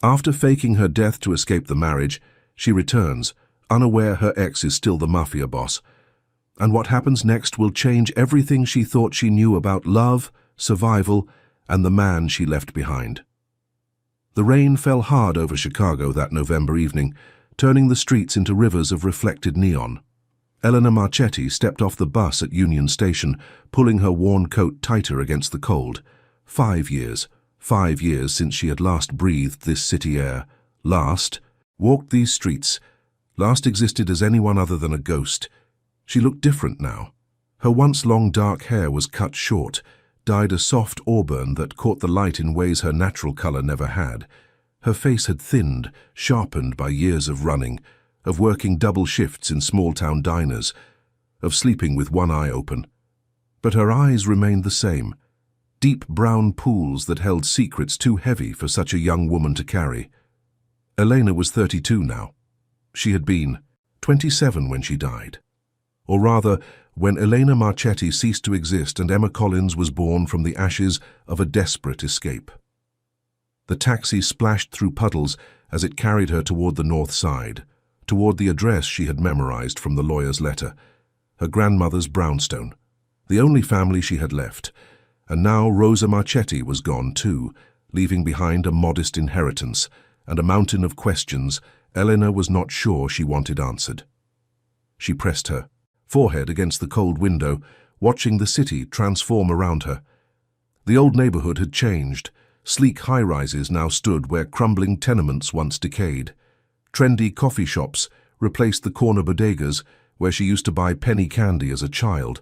After faking her death to escape the marriage, she returns, unaware her ex is still the mafia boss. And what happens next will change everything she thought she knew about love, survival, and the man she left behind. The rain fell hard over Chicago that November evening, turning the streets into rivers of reflected neon. Elena Marchetti stepped off the bus at Union Station, pulling her worn coat tighter against the cold. 5 years since she had last breathed this city air, last walked these streets, last existed as anyone other than a ghost. She looked different now. Her once long dark hair was cut short, dyed a soft auburn that caught the light in ways her natural color never had. Her face had thinned, sharpened by years of running, of working double shifts in small-town diners, of sleeping with one eye open. But her eyes remained the same, deep brown pools that held secrets too heavy for such a young woman to carry. Elena was 32 now. She had been 27 when she died. Or rather, when Elena Marchetti ceased to exist and Emma Collins was born from the ashes of a desperate escape. The taxi splashed through puddles as it carried her toward the north side, toward the address she had memorized from the lawyer's letter, her grandmother's brownstone, the only family she had left. And now Rosa Marchetti was gone too, leaving behind a modest inheritance and a mountain of questions Elena was not sure she wanted answered. She pressed her forehead against the cold window, watching the city transform around her. The old neighborhood had changed. Sleek high-rises now stood where crumbling tenements once decayed. Trendy coffee shops replaced the corner bodegas where she used to buy penny candy as a child.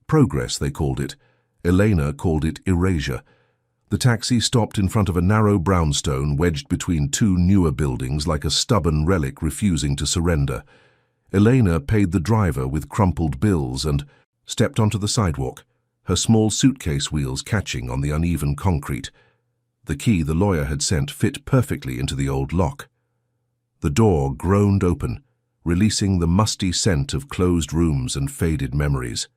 Progress, they called it. Elena called it erasure. The taxi stopped in front of a narrow brownstone wedged between two newer buildings like a stubborn relic refusing to surrender. Elena paid the driver with crumpled bills and stepped onto the sidewalk, her small suitcase wheels catching on the uneven concrete. The key the lawyer had sent fit perfectly into the old lock. The door groaned open, releasing the musty scent of closed rooms and faded memories.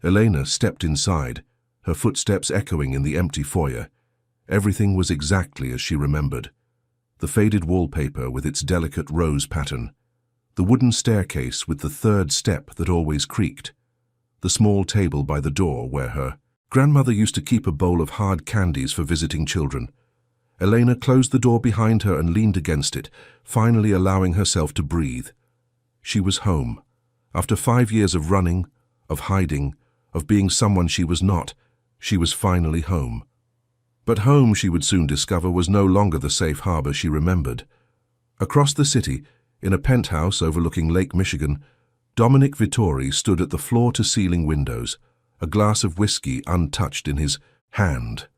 Elena stepped inside, her footsteps echoing in the empty foyer. Everything was exactly as she remembered. The faded wallpaper with its delicate rose pattern, the wooden staircase with the third step that always creaked, the small table by the door where her grandmother used to keep a bowl of hard candies for visiting children. Elena closed the door behind her and leaned against it, finally allowing herself to breathe. She was home. After 5 years of running, of hiding, of being someone she was not, she was finally home. But home, she would soon discover, was no longer the safe harbor she remembered. Across the city, in a penthouse overlooking Lake Michigan, Dominic Vittori stood at the floor-to-ceiling windows, a glass of whiskey untouched in his hand.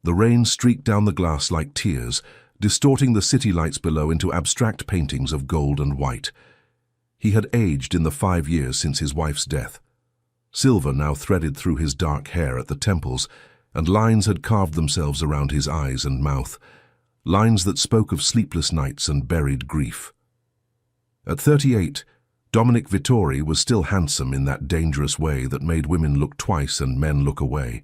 The rain streaked down the glass like tears, distorting the city lights below into abstract paintings of gold and white. He had aged in the 5 years since his wife's death. Silver now threaded through his dark hair at the temples, and lines had carved themselves around his eyes and mouth, lines that spoke of sleepless nights and buried grief. At 38, Dominic Vittori was still handsome in that dangerous way that made women look twice and men look away.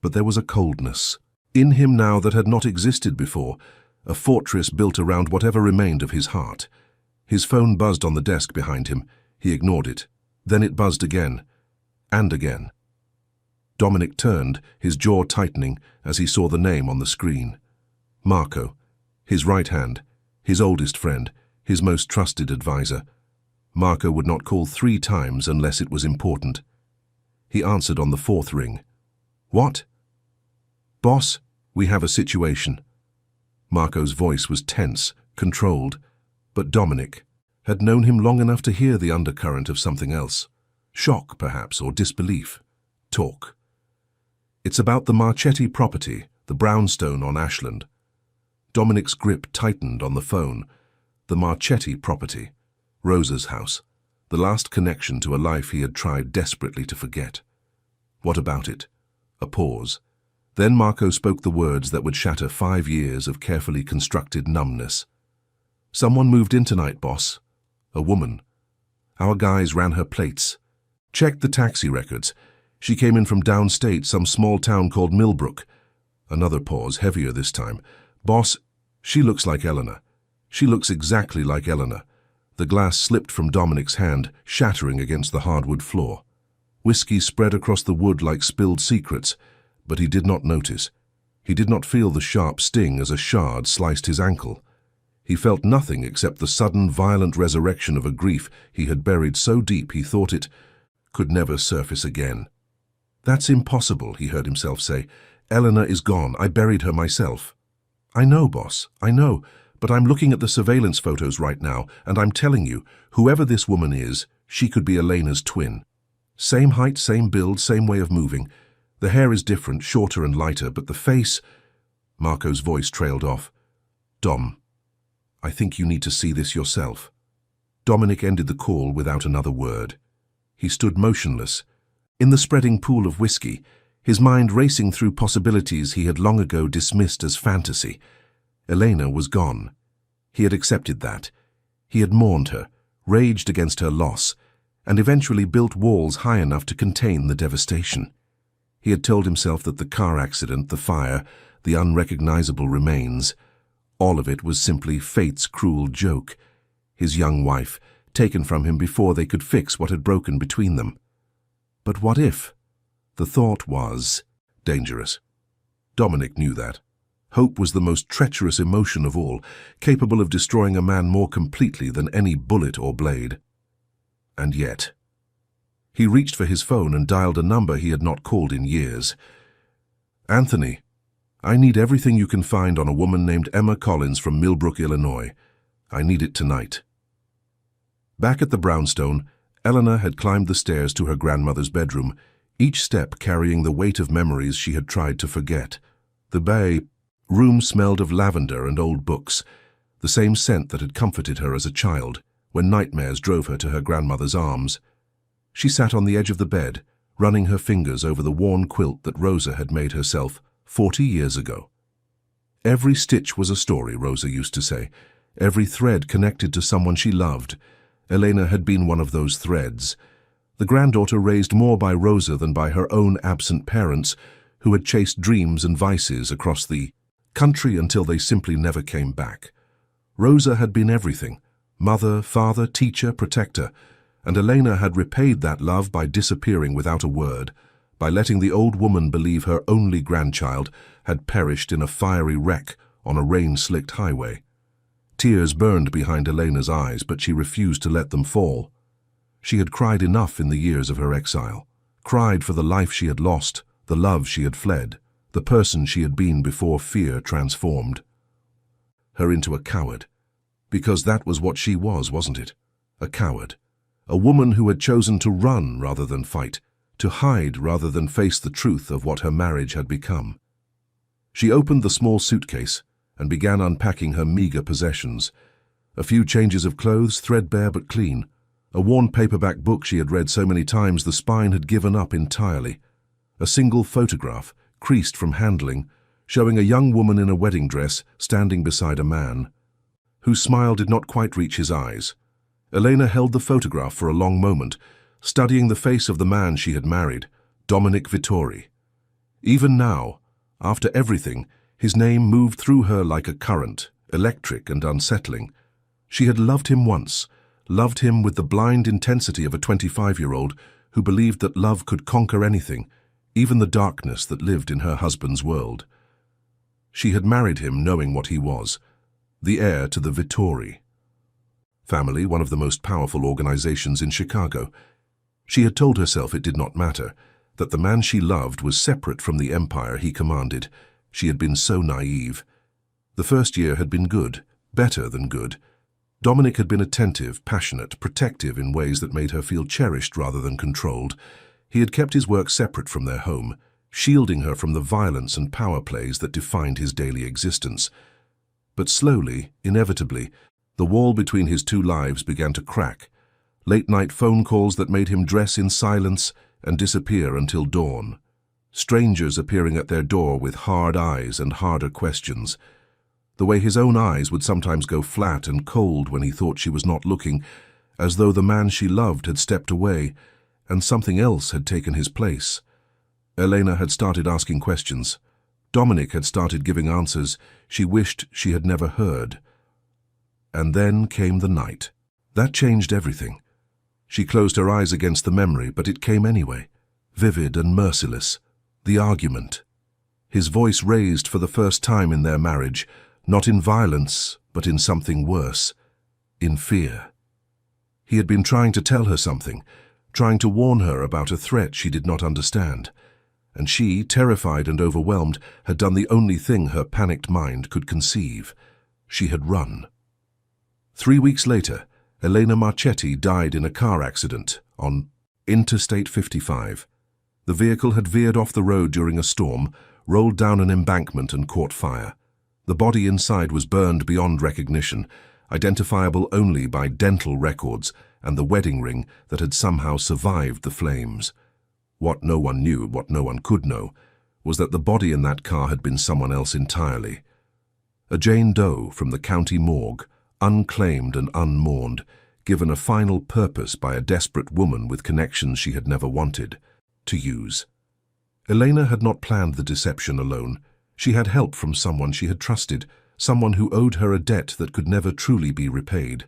But there was a coldness in him now that had not existed before, a fortress built around whatever remained of his heart. His phone buzzed on the desk behind him. He ignored it. Then it buzzed again, and again. Dominic turned, his jaw tightening as he saw the name on the screen. Marco, his right hand, his oldest friend, his most trusted advisor. Marco would not call 3 times unless it was important. He answered on the 4th ring. What? Boss, we have a situation. Marco's voice was tense, controlled, but Dominic had known him long enough to hear the undercurrent of something else. Shock, perhaps, or disbelief. Talk. It's about the Marchetti property, the brownstone on Ashland. Dominic's grip tightened on the phone. The Marchetti property, Rosa's house, the last connection to a life he had tried desperately to forget. What about it? A pause. Then Marco spoke the words that would shatter 5 years of carefully constructed numbness. Someone moved in tonight, boss. A woman. Our guys ran her plates. Checked the taxi records. She came in from downstate, some small town called Millbrook. Another pause, heavier this time. Boss, She looks like Eleanor. She looks exactly like Eleanor. The glass slipped from Dominic's hand, shattering against the hardwood floor. Whiskey spread across the wood like spilled secrets, but he did not notice. He did not feel the sharp sting as a shard sliced his ankle. He felt nothing except the sudden, violent resurrection of a grief he had buried so deep he thought it could never surface again. "That's impossible," he heard himself say. "Eleanor is gone. I buried her myself." "I know, boss, I know, but I'm looking at the surveillance photos right now, and I'm telling you, whoever this woman is, she could be Elena's twin. Same height, same build, same way of moving. The hair is different, shorter and lighter, but the face—" Marco's voice trailed off. "Dom, I think you need to see this yourself." Dominic ended the call without another word. He stood motionless, in the spreading pool of whiskey, his mind racing through possibilities he had long ago dismissed as fantasy. Elena was gone. He had accepted that. He had mourned her, raged against her loss, and eventually built walls high enough to contain the devastation. He had told himself that the car accident, the fire, the unrecognizable remains, all of it was simply fate's cruel joke. His young wife, taken from him before they could fix what had broken between them. But what if? The thought was dangerous. Dominic knew that. Hope was the most treacherous emotion of all, capable of destroying a man more completely than any bullet or blade. And yet, he reached for his phone and dialed a number he had not called in years. "Anthony, I need everything you can find on a woman named Emma Collins from Millbrook, Illinois. I need it tonight." Back at the brownstone, Eleanor had climbed the stairs to her grandmother's bedroom, each step carrying the weight of memories she had tried to forget. The bay room smelled of lavender and old books, the same scent that had comforted her as a child when nightmares drove her to her grandmother's arms. She sat on the edge of the bed, running her fingers over the worn quilt that Rosa had made herself 40 years ago. Every stitch was a story, Rosa used to say. Every thread connected to someone she loved. Elena had been one of those threads. The granddaughter raised more by Rosa than by her own absent parents, who had chased dreams and vices across the country until they simply never came back. Rosa had been everything: mother, father, teacher, protector, and Elena had repaid that love by disappearing without a word, by letting the old woman believe her only grandchild had perished in a fiery wreck on a rain-slicked highway. Tears burned behind Elena's eyes, but she refused to let them fall. She had cried enough in the years of her exile, cried for the life she had lost, the love she had fled, the person she had been before fear transformed her into a coward. Because that was what she was, wasn't it? A coward. A woman who had chosen to run rather than fight, to hide rather than face the truth of what her marriage had become. She opened the small suitcase and began unpacking her meager possessions. A few changes of clothes, threadbare but clean. A worn paperback book she had read so many times the spine had given up entirely. A single photograph, creased from handling, showing a young woman in a wedding dress standing beside a man, whose smile did not quite reach his eyes. Elena held the photograph for a long moment, studying the face of the man she had married, Dominic Vittori. Even now, after everything, his name moved through her like a current, electric and unsettling. She had loved him once, loved him with the blind intensity of a 25-year-old who believed that love could conquer anything, even the darkness that lived in her husband's world. She had married him knowing what he was, the heir to the Vittori family, one of the most powerful organizations in Chicago. She had told herself it did not matter, that the man she loved was separate from the empire he commanded. She had been so naive. The first year had been good, better than good. Dominic had been attentive, passionate, protective in ways that made her feel cherished rather than controlled. He had kept his work separate from their home, shielding her from the violence and power plays that defined his daily existence. But slowly, inevitably, the wall between his two lives began to crack. Late-night phone calls that made him dress in silence and disappear until dawn. Strangers appearing at their door with hard eyes and harder questions. The way his own eyes would sometimes go flat and cold when he thought she was not looking, as though the man she loved had stepped away and something else had taken his place. Elena had started asking questions. Dominic had started giving answers she wished she had never heard. And then came the night. That changed everything. She closed her eyes against the memory, but it came anyway, vivid and merciless. The argument. His voice raised for the first time in their marriage, not in violence, but in something worse, in fear. He had been trying to tell her something, trying to warn her about a threat she did not understand. And she, terrified and overwhelmed, had done the only thing her panicked mind could conceive. She had run. 3 weeks later, Elena Marchetti died in a car accident on Interstate 55. The vehicle had veered off the road during a storm, rolled down an embankment and caught fire. The body inside was burned beyond recognition, identifiable only by dental records and the wedding ring that had somehow survived the flames. What no one knew, what no one could know, was that the body in that car had been someone else entirely. A Jane Doe from the county morgue, unclaimed and unmourned, given a final purpose by a desperate woman with connections she had never wanted to use. Elena had not planned the deception alone. She had help from someone she had trusted, someone who owed her a debt that could never truly be repaid.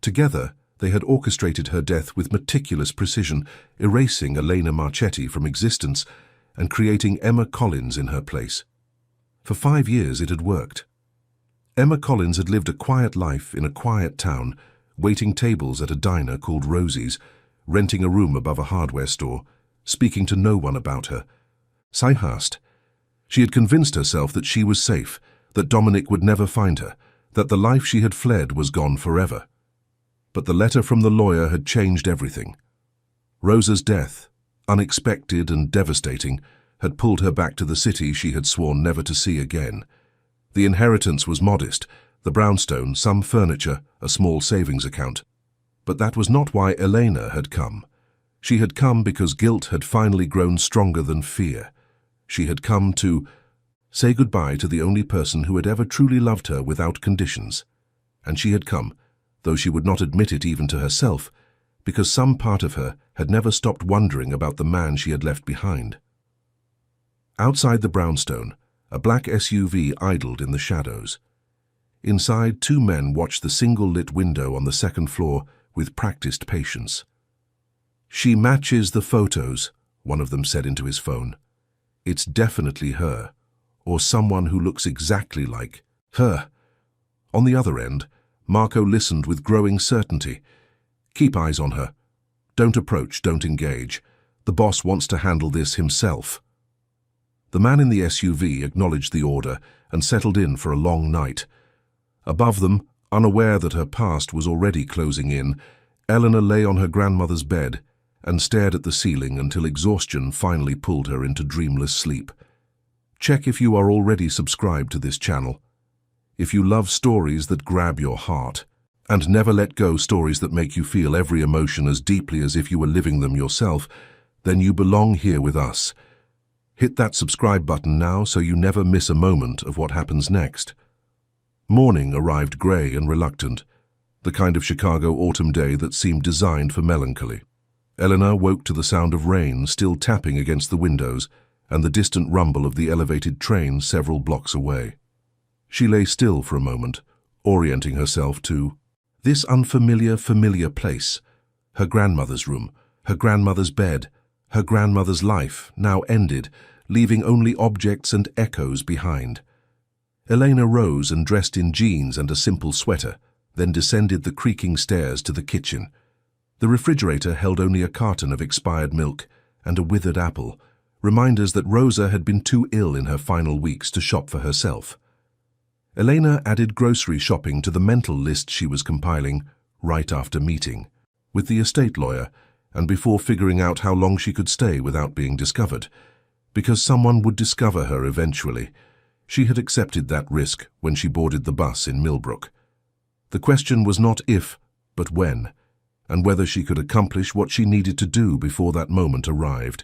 Together, they had orchestrated her death with meticulous precision, erasing Elena Marchetti from existence and creating Emma Collins in her place. For 5 years it had worked. Emma Collins had lived a quiet life in a quiet town, waiting tables at a diner called Rosie's, renting a room above a hardware store, speaking to no one about her. Psychast. She had convinced herself that she was safe, that Dominic would never find her, that the life she had fled was gone forever. But the letter from the lawyer had changed everything. Rosa's death, unexpected and devastating, had pulled her back to the city she had sworn never to see again. The inheritance was modest, the brownstone, some furniture, a small savings account. But that was not why Elena had come. She had come because guilt had finally grown stronger than fear. She had come to say goodbye to the only person who had ever truly loved her without conditions. And she had come, though she would not admit it even to herself, because some part of her had never stopped wondering about the man she had left behind. Outside the brownstone, a black SUV idled in the shadows. Inside, 2 men watched the single-lit window on the second floor with practiced patience. "She matches the photos," one of them said into his phone. "It's definitely her, or someone who looks exactly like her." On the other end, Marco listened with growing certainty. "Keep eyes on her. Don't approach, don't engage. The boss wants to handle this himself." The man in the SUV acknowledged the order and settled in for a long night. Above them, unaware that her past was already closing in, Eleanor lay on her grandmother's bed and stared at the ceiling until exhaustion finally pulled her into dreamless sleep. Check if you are already subscribed to this channel. If you love stories that grab your heart, and never let go stories that make you feel every emotion as deeply as if you were living them yourself, then you belong here with us. Hit that subscribe button now so you never miss a moment of what happens next. Morning arrived grey and reluctant, the kind of Chicago autumn day that seemed designed for melancholy. Eleanor woke to the sound of rain still tapping against the windows and the distant rumble of the elevated train several blocks away. She lay still for a moment, orienting herself to this familiar place, her grandmother's room, her grandmother's bed, her grandmother's life, now ended, leaving only objects and echoes behind. Elena rose and dressed in jeans and a simple sweater, then descended the creaking stairs to the kitchen. The refrigerator held only a carton of expired milk and a withered apple, reminders that Rosa had been too ill in her final weeks to shop for herself. Elena added grocery shopping to the mental list she was compiling right after meeting with the estate lawyer and before figuring out how long she could stay without being discovered. Because someone would discover her eventually, she had accepted that risk when she boarded the bus in Millbrook. The question was not if, but when, and whether she could accomplish what she needed to do before that moment arrived.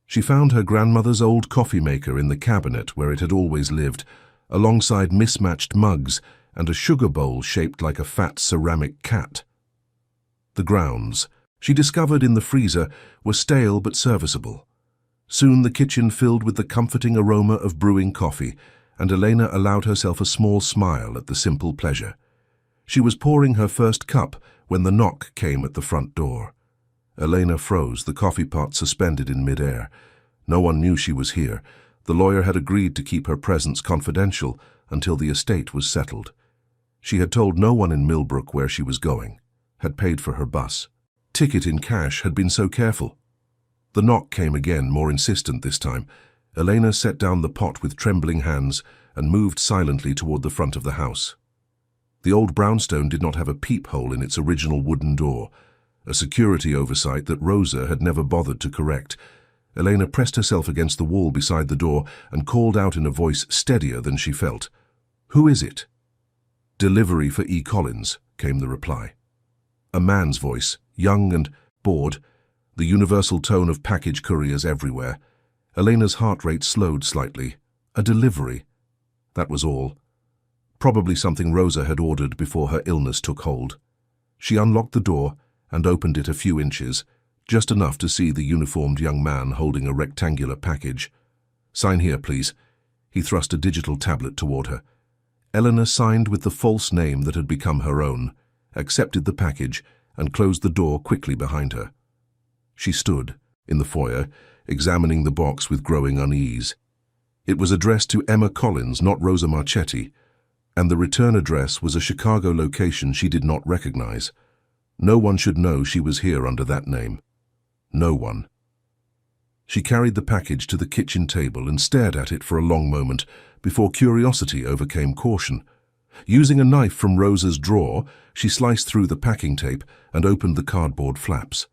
She found her grandmother's old coffee maker in the cabinet where it had always lived, alongside mismatched mugs and a sugar bowl shaped like a fat ceramic cat. The grounds, she discovered in the freezer, were stale but serviceable. Soon the kitchen filled with the comforting aroma of brewing coffee, and Elena allowed herself a small smile at the simple pleasure. She was pouring her first cup when the knock came at the front door. Elena froze, the coffee pot suspended in mid-air. No one knew she was here. The lawyer had agreed to keep her presence confidential until the estate was settled. She had told no one in Millbrook where she was going, had paid for her bus. Ticket in cash, had been so careful. The knock came again, more insistent this time. Elena set down the pot with trembling hands and moved silently toward the front of the house. The old brownstone did not have a peephole in its original wooden door, a security oversight that Rosa had never bothered to correct. Elena pressed herself against the wall beside the door and called out in a voice steadier than she felt. "Who is it?" "Delivery for E. Collins," came the reply. A man's voice, young and bored, the universal tone of package couriers everywhere. Elena's heart rate slowed slightly. A delivery. That was all. Probably something Rosa had ordered before her illness took hold. She unlocked the door and opened it a few inches, just enough to see the uniformed young man holding a rectangular package. "Sign here, please." He thrust a digital tablet toward her. Elena signed with the false name that had become her own, accepted the package, and closed the door quickly behind her. She stood, in the foyer, examining the box with growing unease. It was addressed to Emma Collins, not Rosa Marchetti, and the return address was a Chicago location she did not recognize. No one should know she was here under that name. No one. She carried the package to the kitchen table and stared at it for a long moment before curiosity overcame caution. Using a knife from Rosa's drawer, she sliced through the packing tape and opened the cardboard flaps.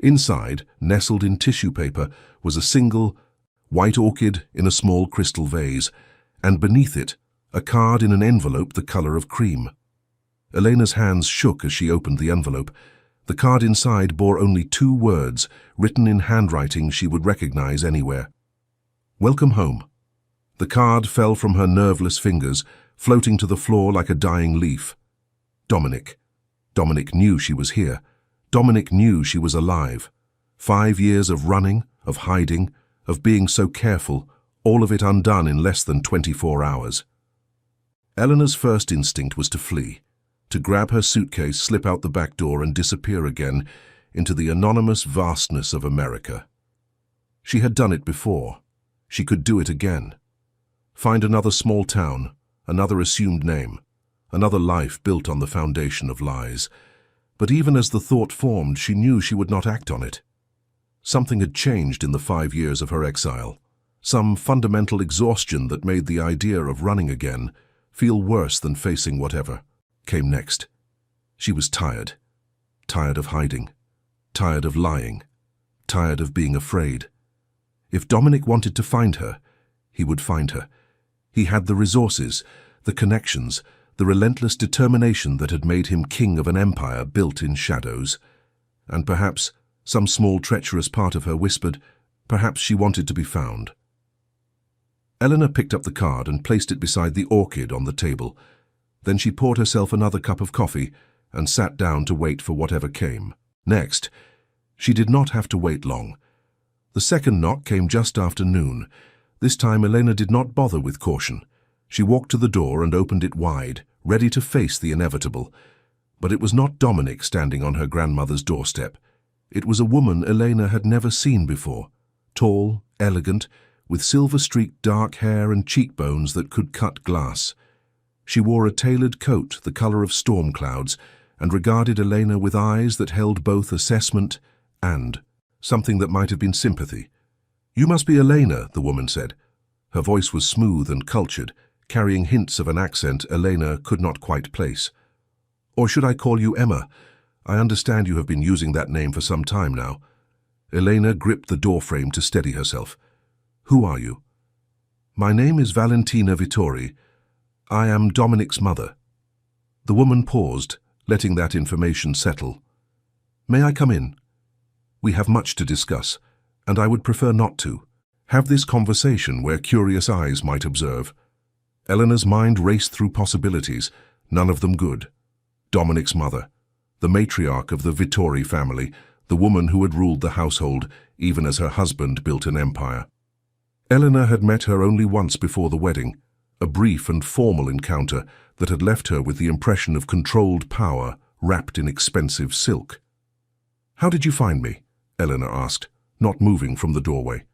Inside, nestled in tissue paper, was a single white orchid in a small crystal vase, and beneath it, a card in an envelope the color of cream. Elena's hands shook as she opened the envelope. The card inside bore only 2 words, written in handwriting she would recognize anywhere. "Welcome home." The card fell from her nerveless fingers, floating to the floor like a dying leaf. Dominic. Dominic knew she was here. Dominic knew she was alive. 5 years of running, of hiding, of being so careful, all of it undone in less than 24 hours. Eleanor's first instinct was to flee, to grab her suitcase, slip out the back door, and disappear again into the anonymous vastness of America. She had done it before. She could do it again. Find another small town, another assumed name, another life built on the foundation of lies. But even as the thought formed, she knew she would not act on it. Something had changed in the 5 years of her exile. Some fundamental exhaustion that made the idea of running again feel worse than facing whatever came next. She was tired. Tired of hiding. Tired of lying. Tired of being afraid. If Dominic wanted to find her, he would find her. He had the resources, the connections, the relentless determination that had made him king of an empire built in shadows. And perhaps some small treacherous part of her whispered, perhaps she wanted to be found. Eleanor picked up the card and placed it beside the orchid on the table. Then she poured herself another cup of coffee and sat down to wait for whatever came. Next, she did not have to wait long. The second knock came just after noon. This time Elena did not bother with caution. She walked to the door and opened it wide, ready to face the inevitable. But it was not Dominic standing on her grandmother's doorstep. It was a woman Elena had never seen before, tall, elegant, with silver-streaked dark hair and cheekbones that could cut glass. She wore a tailored coat the color of storm clouds and regarded Elena with eyes that held both assessment and something that might have been sympathy. "You must be Elena," the woman said. Her voice was smooth and cultured, carrying hints of an accent Elena could not quite place. "Or should I call you Emma? I understand you have been using that name for some time now." Elena gripped the doorframe to steady herself. "Who are you?" "My name is Valentina Vittori. I am Dominic's mother." The woman paused, letting that information settle. "May I come in? We have much to discuss, and I would prefer not to. Have this conversation where curious eyes might observe." Eleanor's mind raced through possibilities, none of them good. Dominic's mother, the matriarch of the Vittori family, the woman who had ruled the household even as her husband built an empire. Eleanor had met her only once before the wedding, a brief and formal encounter that had left her with the impression of controlled power wrapped in expensive silk. "How did you find me?" Eleanor asked, not moving from the doorway.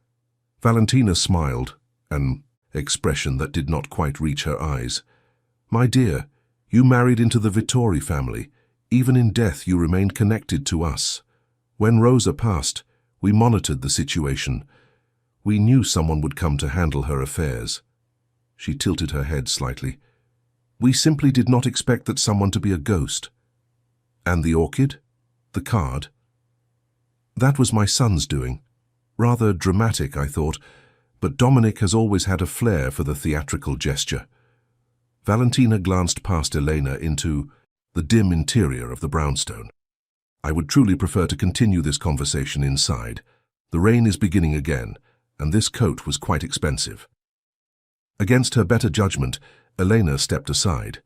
Valentina smiled, an expression that did not quite reach her eyes. "My dear, you married into the Vittori family. Even in death you remained connected to us. When Rosa passed, we monitored the situation. We knew someone would come to handle her affairs." She tilted her head slightly. "We simply did not expect that someone to be a ghost." "And the orchid? The card?" "That was my son's doing. Rather dramatic, I thought, but Dominic has always had a flair for the theatrical gesture." Valentina glanced past Elena into the dim interior of the brownstone. "I would truly prefer to continue this conversation inside. The rain is beginning again, and this coat was quite expensive." Against her better judgment, Elena stepped aside.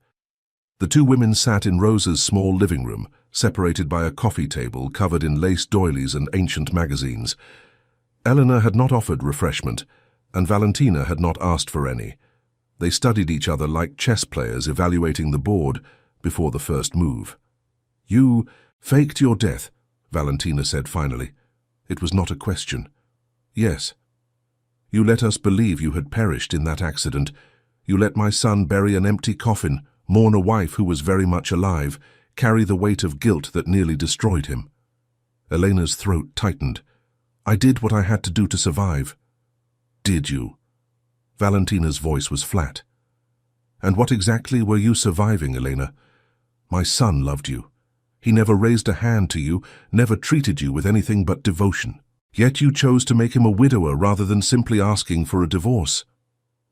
The two women sat in Rosa's small living room, separated by a coffee table covered in lace doilies and ancient magazines. Eleanor had not offered refreshment, and Valentina had not asked for any. They studied each other like chess players evaluating the board before the first move. "You faked your death," Valentina said finally. It was not a question. "Yes. You let us believe you had perished in that accident. You let my son bury an empty coffin, mourn a wife who was very much alive, carry the weight of guilt that nearly destroyed him." Elena's throat tightened. "I did what I had to do to survive." "Did you?" Valentina's voice was flat. "And what exactly were you surviving, Elena? My son loved you. He never raised a hand to you, never treated you with anything but devotion. Yet you chose to make him a widower rather than simply asking for a divorce."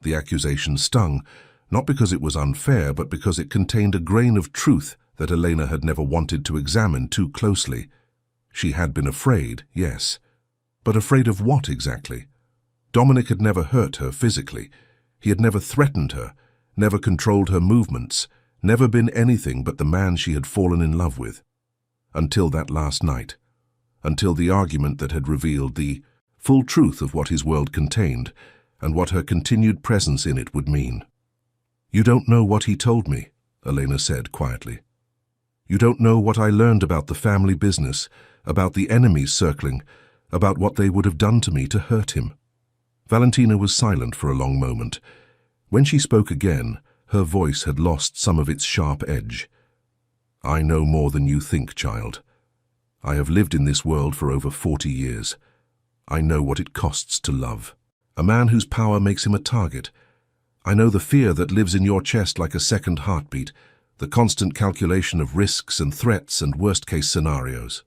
The accusation stung, not because it was unfair, but because it contained a grain of truth that Elena had never wanted to examine too closely. She had been afraid, yes. But afraid of what exactly? Dominic had never hurt her physically. He had never threatened her, never controlled her movements, never been anything but the man she had fallen in love with. Until that last night. Until the argument that had revealed the full truth of what his world contained and what her continued presence in it would mean. "You don't know what he told me," Elena said quietly. "You don't know what I learned about the family business, about the enemies circling, about what they would have done to me to hurt him." Valentina was silent for a long moment. When she spoke again, her voice had lost some of its sharp edge. "I know more than you think, child. I have lived in this world for over 40 years. I know what it costs to love. A man whose power makes him a target. I know the fear that lives in your chest like a second heartbeat, the constant calculation of risks and threats and worst-case scenarios."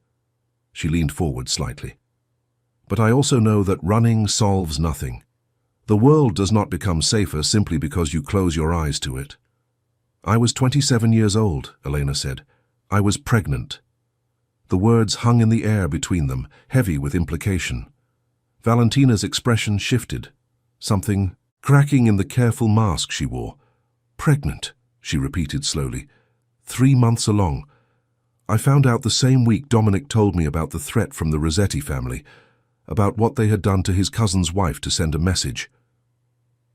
She leaned forward slightly. "But I also know that running solves nothing. The world does not become safer simply because you close your eyes to it." "I was 27 years old," Elena said. "I was pregnant." The words hung in the air between them, heavy with implication. Valentina's expression shifted, something cracking in the careful mask she wore. "Pregnant," she repeated slowly. 3 months along. I found out the same week Dominic told me about the threat from the Rossetti family, about what they had done to his cousin's wife to send a message.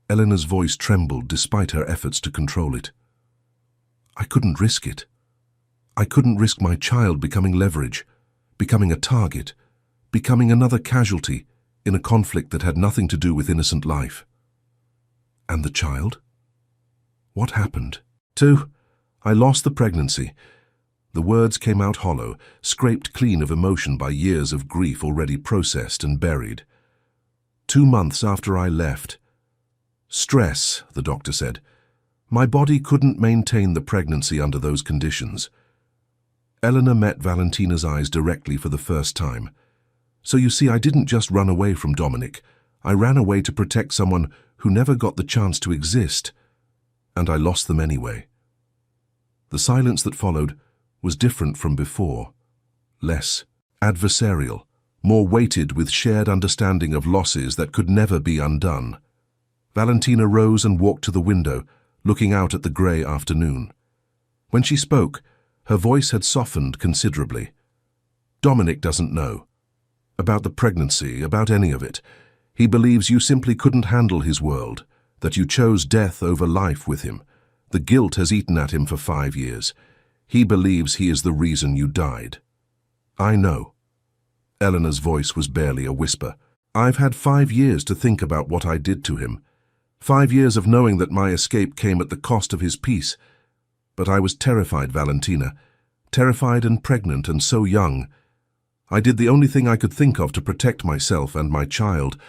Eleanor's voice trembled despite her efforts to control it. "I couldn't risk it. I couldn't risk my child becoming leverage, becoming a target, becoming another casualty in a conflict that had nothing to do with innocent life." "And the child? What happened?" I lost the pregnancy." The words came out hollow, scraped clean of emotion by years of grief already processed and buried. 2 months after I left. Stress, the doctor said. My body couldn't maintain the pregnancy under those conditions. Eleanor met Valentina's eyes directly for the first time. "So you see, I didn't just run away from Dominic. I ran away to protect someone who never got the chance to exist. And I lost them anyway." The silence that followed was different from before. Less adversarial, more weighted with shared understanding of losses that could never be undone. Valentina rose and walked to the window, looking out at the grey afternoon. When she spoke, her voice had softened considerably. Dominic doesn't know. About the pregnancy, about any of it. He believes you simply couldn't handle his world, that you chose death over life with him. The guilt has eaten at him for 5 years. He believes he is the reason you died. I know. Eleanor's voice was barely a whisper. I've had 5 years to think about what I did to him. 5 years of knowing that my escape came at the cost of his peace. But I was terrified, Valentina. Terrified and pregnant and so young. I did the only thing I could think of to protect myself and my child,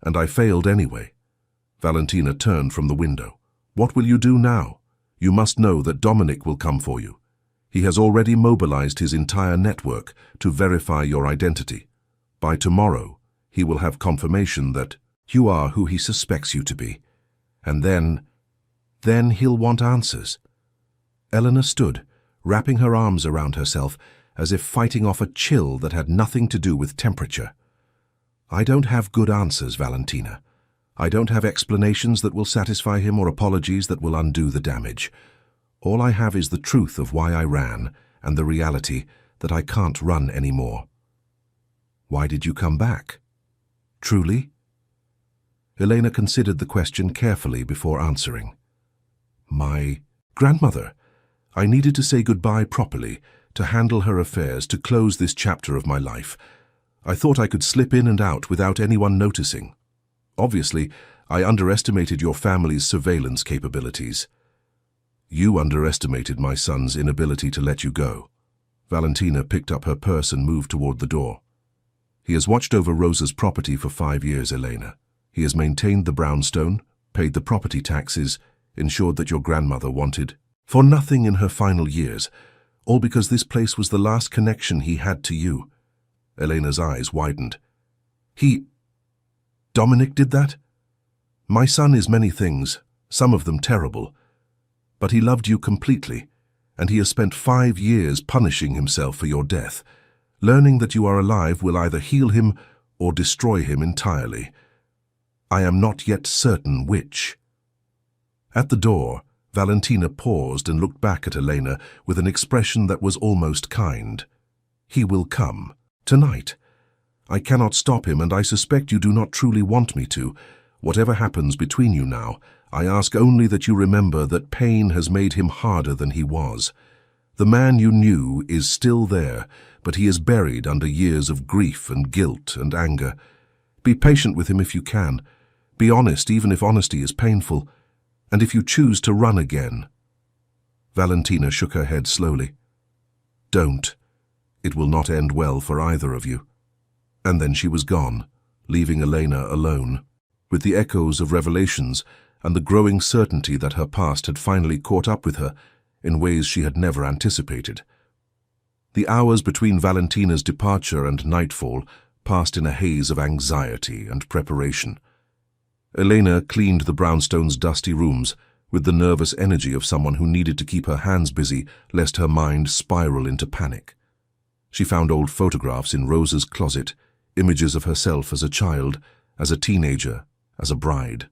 and I failed anyway. Valentina turned from the window. What will you do now? You must know that Dominic will come for you. He has already mobilized his entire network to verify your identity. By tomorrow, he will have confirmation that you are who he suspects you to be. And then he'll want answers. Eleanor stood, wrapping her arms around herself, as if fighting off a chill that had nothing to do with temperature. I don't have good answers, Valentina. I don't have explanations that will satisfy him or apologies that will undo the damage. All I have is the truth of why I ran and the reality that I can't run anymore. Why did you come back? Truly? Elena considered the question carefully before answering. My grandmother. I needed to say goodbye properly, to handle her affairs, to close this chapter of my life. I thought I could slip in and out without anyone noticing. Obviously, I underestimated your family's surveillance capabilities. You underestimated my son's inability to let you go. Valentina picked up her purse and moved toward the door. He has watched over Rosa's property for 5 years, Elena. He has maintained the brownstone, paid the property taxes, ensured that your grandmother wanted for nothing in her final years, all because this place was the last connection he had to you. Elena's eyes widened. Dominic did that? My son is many things, some of them terrible, but he loved you completely, and he has spent 5 years punishing himself for your death. Learning that you are alive will either heal him or destroy him entirely. I am not yet certain which. At the door, Valentina paused and looked back at Elena with an expression that was almost kind. He will come. Tonight. I cannot stop him, and I suspect you do not truly want me to. Whatever happens between you now, I ask only that you remember that pain has made him harder than he was. The man you knew is still there, but he is buried under years of grief and guilt and anger. Be patient with him if you can. Be honest, even if honesty is painful. And if you choose to run again. Valentina shook her head slowly. Don't. It will not end well for either of you. And then she was gone, leaving Elena alone, with the echoes of revelations and the growing certainty that her past had finally caught up with her in ways she had never anticipated. The hours between Valentina's departure and nightfall passed in a haze of anxiety and preparation. Elena cleaned the brownstone's dusty rooms with the nervous energy of someone who needed to keep her hands busy lest her mind spiral into panic. She found old photographs in Rosa's closet, images of herself as a child, as a teenager, as a bride.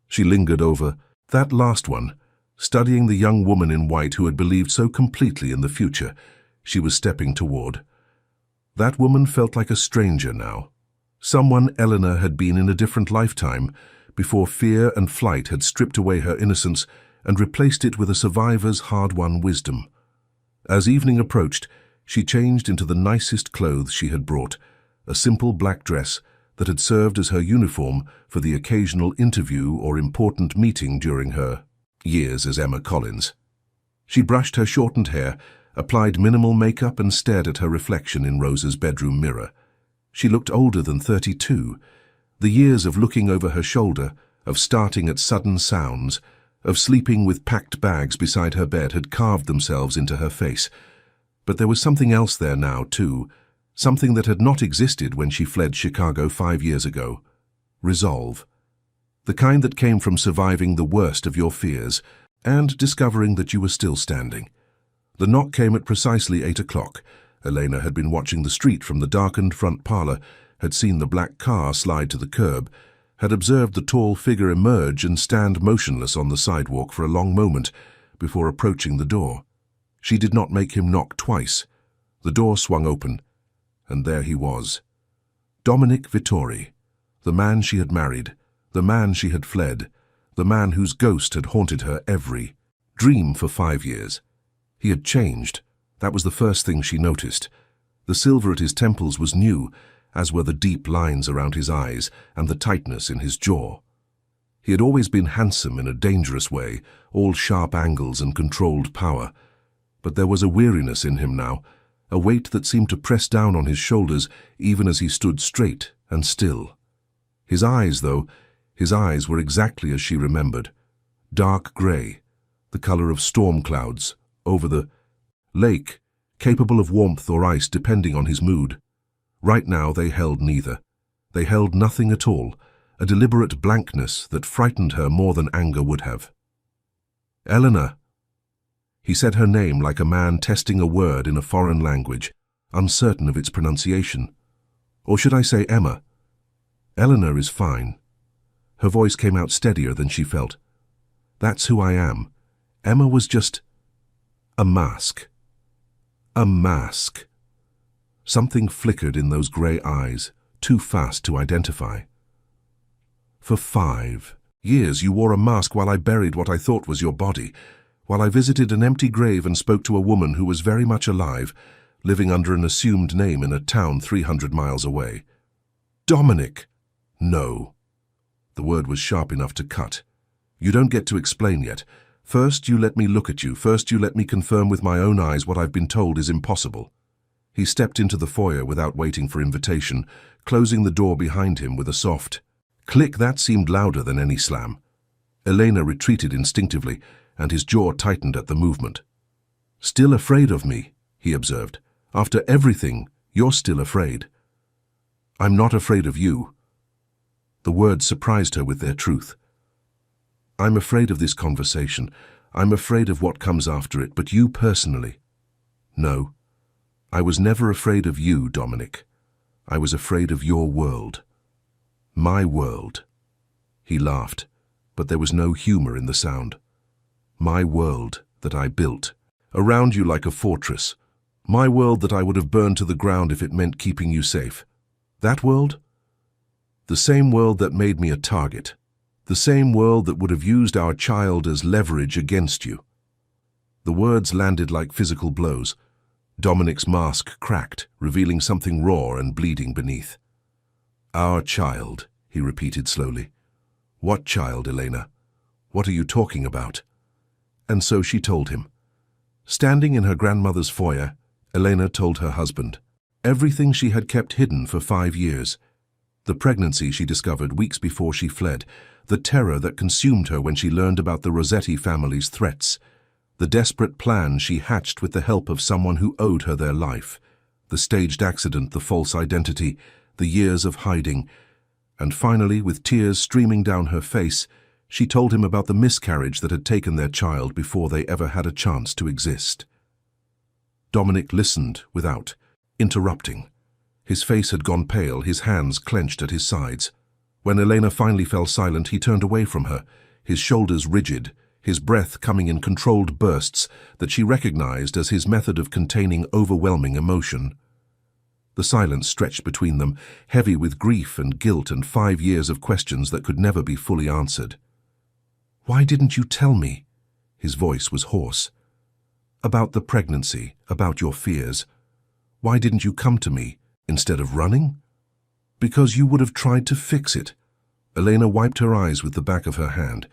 She lingered over that last one, studying the young woman in white who had believed so completely in the future she was stepping toward. That woman felt like a stranger now. Someone Eleanor had been in a different lifetime, before fear and flight had stripped away her innocence and replaced it with a survivor's hard-won wisdom. As evening approached, she changed into the nicest clothes she had brought, a simple black dress that had served as her uniform for the occasional interview or important meeting during her years as Emma Collins. She brushed her shortened hair, applied minimal makeup and stared at her reflection in Rosa's bedroom mirror. She looked older than 32. The years of looking over her shoulder, of starting at sudden sounds, of sleeping with packed bags beside her bed had carved themselves into her face. But there was something else there now, too, something that had not existed when she fled Chicago 5 years ago. Resolve. The kind that came from surviving the worst of your fears and discovering that you were still standing. The knock came at precisely 8 o'clock. Elena had been watching the street from the darkened front parlor, had seen the black car slide to the curb, had observed the tall figure emerge and stand motionless on the sidewalk for a long moment before approaching the door. She did not make him knock twice. The door swung open, and there he was. Dominic Vittori, the man she had married, the man she had fled, the man whose ghost had haunted her every dream for 5 years. He had changed. That was the first thing she noticed. The silver at his temples was new, as were the deep lines around his eyes and the tightness in his jaw. He had always been handsome in a dangerous way, all sharp angles and controlled power. But there was a weariness in him now, a weight that seemed to press down on his shoulders even as he stood straight and still. His eyes, though, his eyes were exactly as she remembered. Dark grey, the colour of storm clouds, over the lake, capable of warmth or ice depending on his mood. Right now they held neither. They held nothing at all, a deliberate blankness that frightened her more than anger would have. "Eleanor." He said her name like a man testing a word in a foreign language, uncertain of its pronunciation. Or should I say Emma? "Eleanor is fine." Her voice came out steadier than she felt. "That's who I am." Emma was just a mask. A mask. Something flickered in those grey eyes, too fast to identify. "For 5 years you wore a mask while I buried what I thought was your body, while I visited an empty grave and spoke to a woman who was very much alive, living under an assumed name in a town 300 miles away." "Dominic!" "No." The word was sharp enough to cut. "You don't get to explain yet. First you let me look at you. First you let me confirm with my own eyes what I've been told is impossible." He stepped into the foyer without waiting for invitation, closing the door behind him with a soft click that seemed louder than any slam. Elena retreated instinctively, and his jaw tightened at the movement. "Still afraid of me," he observed. "After everything, you're still afraid." "I'm not afraid of you." The words surprised her with their truth. "I'm afraid of this conversation. I'm afraid of what comes after it, but you personally." "No. I was never afraid of you, Dominic. I was afraid of your world. My world." He laughed, but there was no humor in the sound. "My world that I built, around you like a fortress. My world that I would have burned to the ground if it meant keeping you safe. That world? The same world that made me a target. The same world that would have used our child as leverage against you." The words landed like physical blows. Dominic's mask cracked, revealing something raw and bleeding beneath. "Our child," he repeated slowly. "What child, Elena? What are you talking about?" And so she told him. Standing in her grandmother's foyer, Elena told her husband everything she had kept hidden for 5 years. The pregnancy she discovered weeks before she fled, the terror that consumed her when she learned about the Rossetti family's threats, the desperate plan she hatched with the help of someone who owed her their life, the staged accident, the false identity, the years of hiding, and finally, with tears streaming down her face, she told him about the miscarriage that had taken their child before they ever had a chance to exist. Dominic listened without interrupting. His face had gone pale, his hands clenched at his sides. When Elena finally fell silent, he turned away from her, his shoulders rigid, his breath coming in controlled bursts that she recognized as his method of containing overwhelming emotion. The silence stretched between them, heavy with grief and guilt and 5 years of questions that could never be fully answered. "Why didn't you tell me?" His voice was hoarse. "About the pregnancy, about your fears. Why didn't you come to me, instead of running?" "Because you would have tried to fix it." Elena wiped her eyes with the back of her hand.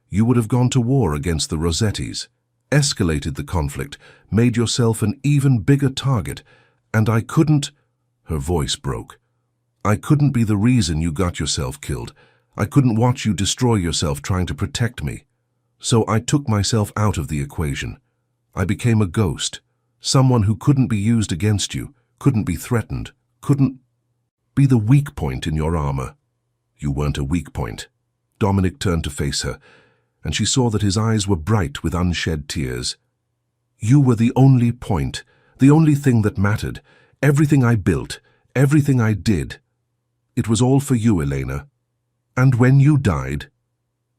"You would have gone to war against the Rossettis, escalated the conflict, made yourself an even bigger target, and I couldn't—" Her voice broke. "I couldn't be the reason you got yourself killed. I couldn't watch you destroy yourself trying to protect me. So I took myself out of the equation. I became a ghost, someone who couldn't be used against you, couldn't be threatened, couldn't be the weak point in your armor." "You weren't a weak point." Dominic turned to face her, and she saw that his eyes were bright with unshed tears. "You were the only point, the only thing that mattered. Everything I built, everything I did. It was all for you, Elena. And when you died—"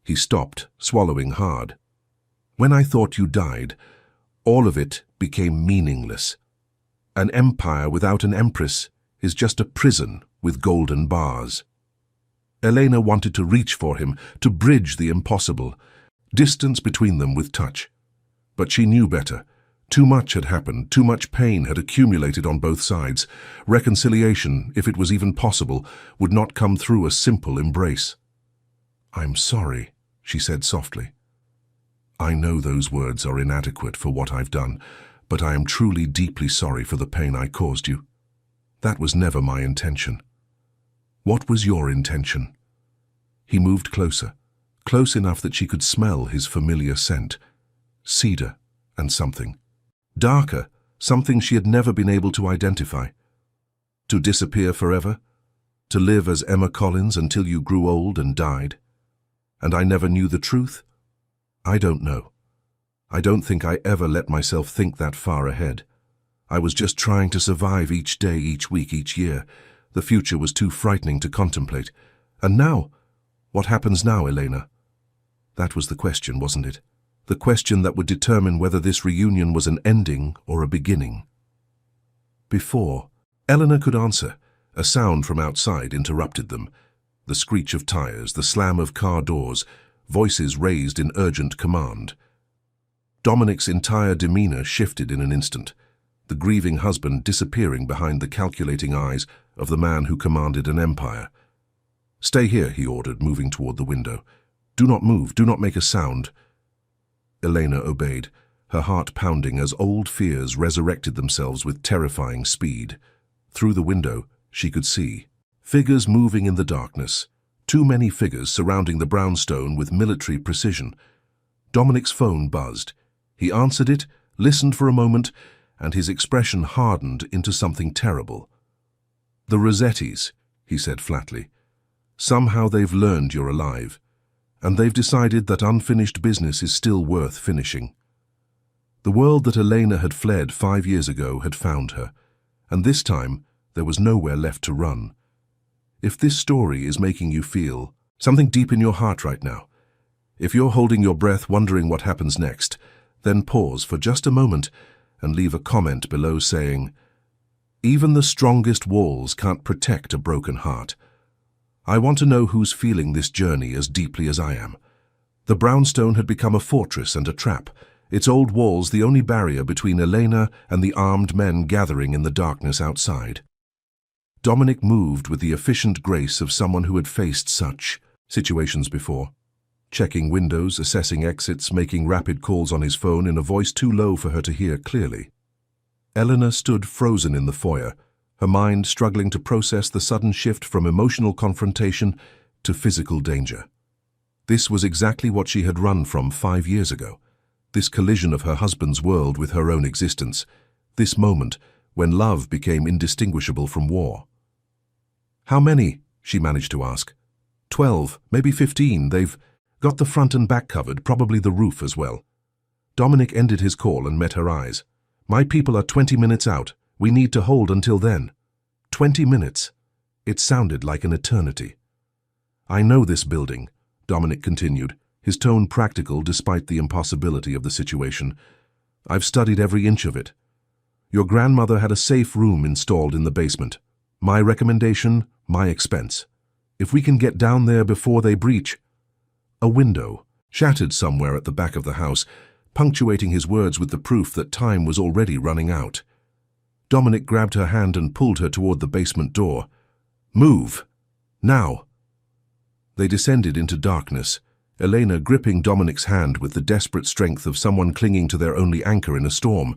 He stopped, swallowing hard. "When I thought you died, all of it became meaningless. An empire without an empress, is just a prison with golden bars. Elena wanted to reach for him, to bridge the impossible, distance between them with touch. But she knew better. Too much had happened, too much pain had accumulated on both sides. Reconciliation, if it was even possible, would not come through a simple embrace. "I'm sorry," she said softly. "I know those words are inadequate for what I've done, but I am truly deeply sorry for the pain I caused you. That was never my intention." "What was your intention?" He moved closer, close enough that she could smell his familiar scent. Cedar and something. Darker, something she had never been able to identify. To disappear forever? To live as Emma Collins until you grew old and died? And I never knew the truth? I don't know. I don't think I ever let myself think that far ahead. I was just trying to survive each day, each week, each year. The future was too frightening to contemplate. And now? What happens now, Elena? That was the question, wasn't it? The question that would determine whether this reunion was an ending or a beginning. Before Eleanor could answer, a sound from outside interrupted them. The screech of tires, the slam of car doors, voices raised in urgent command. Dominic's entire demeanor shifted in an instant, the grieving husband disappearing behind the calculating eyes of the man who commanded an empire. "Stay here," he ordered, moving toward the window. "Do not move, do not make a sound." Elena obeyed, her heart pounding as old fears resurrected themselves with terrifying speed. Through the window, she could see figures moving in the darkness, too many figures surrounding the brownstone with military precision. Dominic's phone buzzed. He answered it, listened for a moment, and his expression hardened into something terrible. "The Rossettis," he said flatly. "Somehow they've learned you're alive. And they've decided that unfinished business is still worth finishing." The world that Elena had fled 5 years ago had found her, and this time there was nowhere left to run. If this story is making you feel something deep in your heart right now, if you're holding your breath wondering what happens next, then pause for just a moment and leave a comment below saying, "Even the strongest walls can't protect a broken heart." I want to know who's feeling this journey as deeply as I am. The brownstone had become a fortress and a trap, its old walls the only barrier between Elena and the armed men gathering in the darkness outside. Dominic moved with the efficient grace of someone who had faced such situations before, checking windows, assessing exits, making rapid calls on his phone in a voice too low for her to hear clearly. Eleanor stood frozen in the foyer, her mind struggling to process the sudden shift from emotional confrontation to physical danger. This was exactly what she had run from 5 years ago, this collision of her husband's world with her own existence, this moment when love became indistinguishable from war. "How many?" she managed to ask. 12, maybe 15. They've got the front and back covered, probably the roof as well." Dominic ended his call and met her eyes. "My people are 20 minutes out. We need to hold until then." 20 minutes. It sounded like an eternity. "I know this building," Dominic continued, his tone practical despite the impossibility of the situation. "I've studied every inch of it. Your grandmother had a safe room installed in the basement. My recommendation, my expense. If we can get down there before they breach—" A window, shattered somewhere at the back of the house, punctuating his words with the proof that time was already running out. Dominic grabbed her hand and pulled her toward the basement door. "Move! Now!" They descended into darkness, Elena gripping Dominic's hand with the desperate strength of someone clinging to their only anchor in a storm.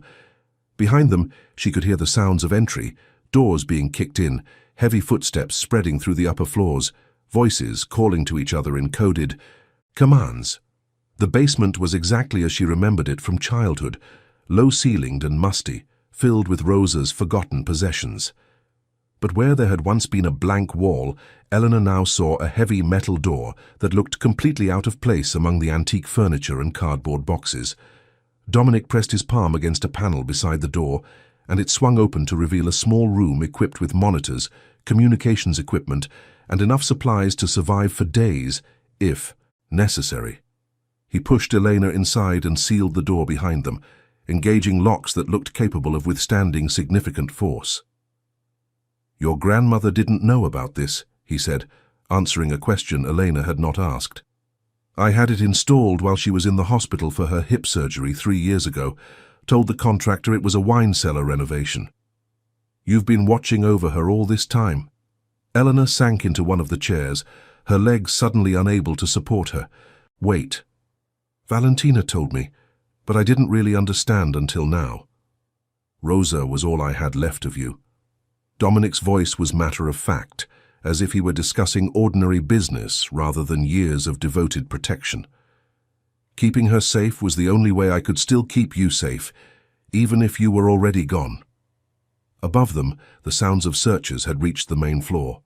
Behind them, she could hear the sounds of entry, doors being kicked in, heavy footsteps spreading through the upper floors, voices calling to each other in coded commands. The basement was exactly as she remembered it from childhood, low-ceilinged and musty, filled with Rosa's forgotten possessions. But where there had once been a blank wall, Eleanor now saw a heavy metal door that looked completely out of place among the antique furniture and cardboard boxes. Dominic pressed his palm against a panel beside the door, and it swung open to reveal a small room equipped with monitors, communications equipment, and enough supplies to survive for days, if necessary. He pushed Elena inside and sealed the door behind them, engaging locks that looked capable of withstanding significant force. Your grandmother didn't know about this, he said, answering a question Elena had not asked. I had it installed while she was in the hospital for her hip surgery 3 years ago. Told the contractor it was a wine cellar renovation. You've been watching over her all this time. Eleanor sank into one of the chairs, her legs suddenly unable to support her. Wait. Valentina told me, but I didn't really understand until now. Rosa was all I had left of you. Dominic's voice was matter of fact, as if he were discussing ordinary business rather than years of devoted protection. Keeping her safe was the only way I could still keep you safe, even if you were already gone. Above them, the sounds of searchers had reached the main floor.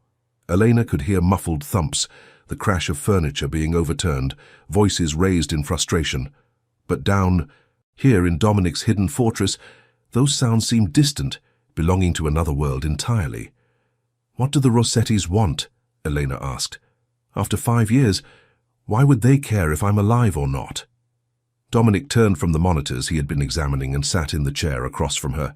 Elena could hear muffled thumps, the crash of furniture being overturned, voices raised in frustration. But down, here in Dominic's hidden fortress, those sounds seemed distant, belonging to another world entirely. What do the Rossettis want? Elena asked. After 5 years, why would they care if I'm alive or not? Dominic turned from the monitors he had been examining and sat in the chair across from her.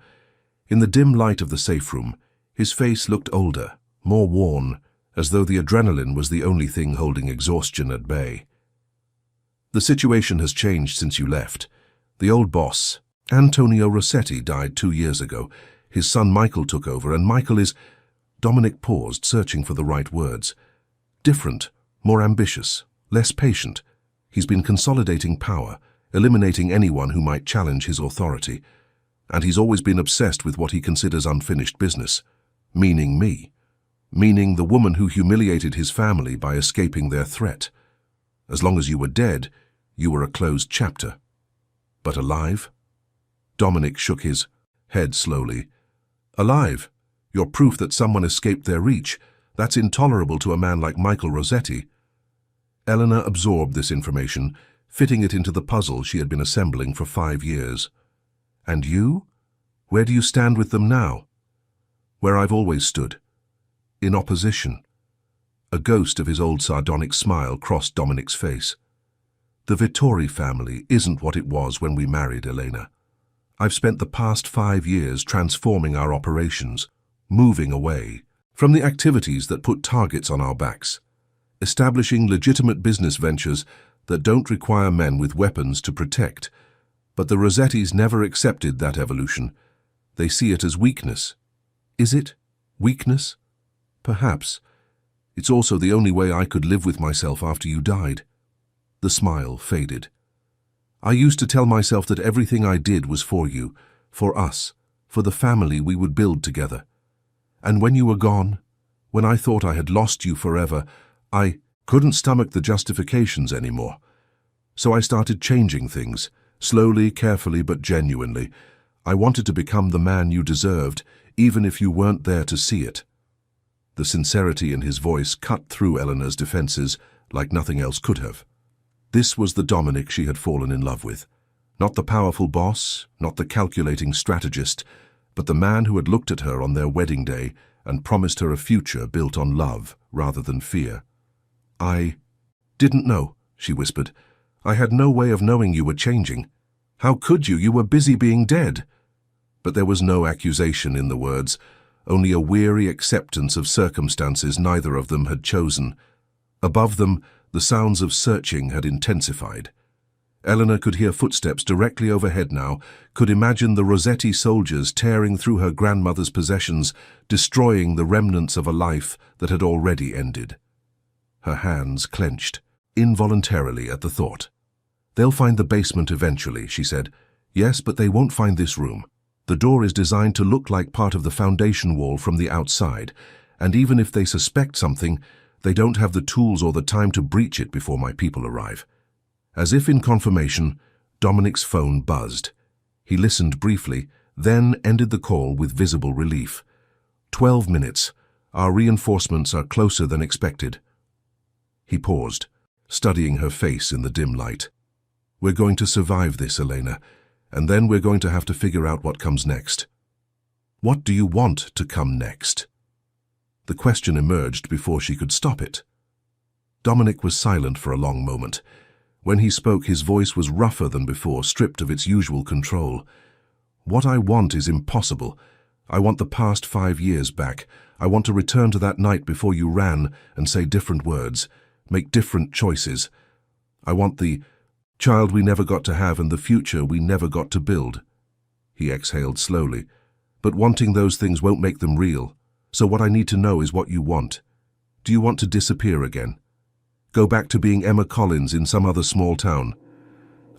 In the dim light of the safe room, his face looked older, more worn, as though the adrenaline was the only thing holding exhaustion at bay. The situation has changed since you left. The old boss, Antonio Rossetti, died 2 years ago. His son Michael took over, and Michael is... Dominic paused, searching for the right words. Different, more ambitious, less patient. He's been consolidating power, eliminating anyone who might challenge his authority. And he's always been obsessed with what he considers unfinished business, meaning me. Meaning the woman who humiliated his family by escaping their threat. As long as you were dead, you were a closed chapter. But alive? Dominic shook his head slowly. Alive? You're proof that someone escaped their reach. That's intolerable to a man like Michael Rossetti. Eleanor absorbed this information, fitting it into the puzzle she had been assembling for 5 years. And you? Where do you stand with them now? Where I've always stood. In opposition. A ghost of his old sardonic smile crossed Dominic's face. The Vittori family isn't what it was when we married, Elena. I've spent the past 5 years transforming our operations, moving away from the activities that put targets on our backs, establishing legitimate business ventures that don't require men with weapons to protect. But the Rossettis never accepted that evolution. They see it as weakness. Is it? Weakness? Perhaps. It's also the only way I could live with myself after you died. The smile faded. I used to tell myself that everything I did was for you, for us, for the family we would build together. And when you were gone, when I thought I had lost you forever, I couldn't stomach the justifications anymore. So I started changing things, slowly, carefully, but genuinely. I wanted to become the man you deserved, even if you weren't there to see it. The sincerity in his voice cut through Eleanor's defenses like nothing else could have. This was the Dominic she had fallen in love with. Not the powerful boss, not the calculating strategist, but the man who had looked at her on their wedding day and promised her a future built on love rather than fear. I didn't know, she whispered. I had no way of knowing you were changing. How could you? You were busy being dead. But there was no accusation in the words, only a weary acceptance of circumstances neither of them had chosen. Above them, the sounds of searching had intensified. Eleanor could hear footsteps directly overhead now, could imagine the Rossetti soldiers tearing through her grandmother's possessions, destroying the remnants of a life that had already ended. Her hands clenched, involuntarily at the thought. They'll find the basement eventually, she said. Yes, but they won't find this room. The door is designed to look like part of the foundation wall from the outside, and even if they suspect something, they don't have the tools or the time to breach it before my people arrive. As if in confirmation, Dominic's phone buzzed. He listened briefly, then ended the call with visible relief. 12 minutes. Our reinforcements are closer than expected. He paused, studying her face in the dim light. We're going to survive this, Elena, and then we're going to have to figure out what comes next. What do you want to come next? The question emerged before she could stop it. Dominic was silent for a long moment. When he spoke, his voice was rougher than before, stripped of its usual control. What I want is impossible. I want the past 5 years back. I want to return to that night before you ran and say different words, make different choices. I want the child we never got to have and the future we never got to build." He exhaled slowly. "But wanting those things won't make them real. So what I need to know is what you want. Do you want to disappear again? Go back to being Emma Collins in some other small town?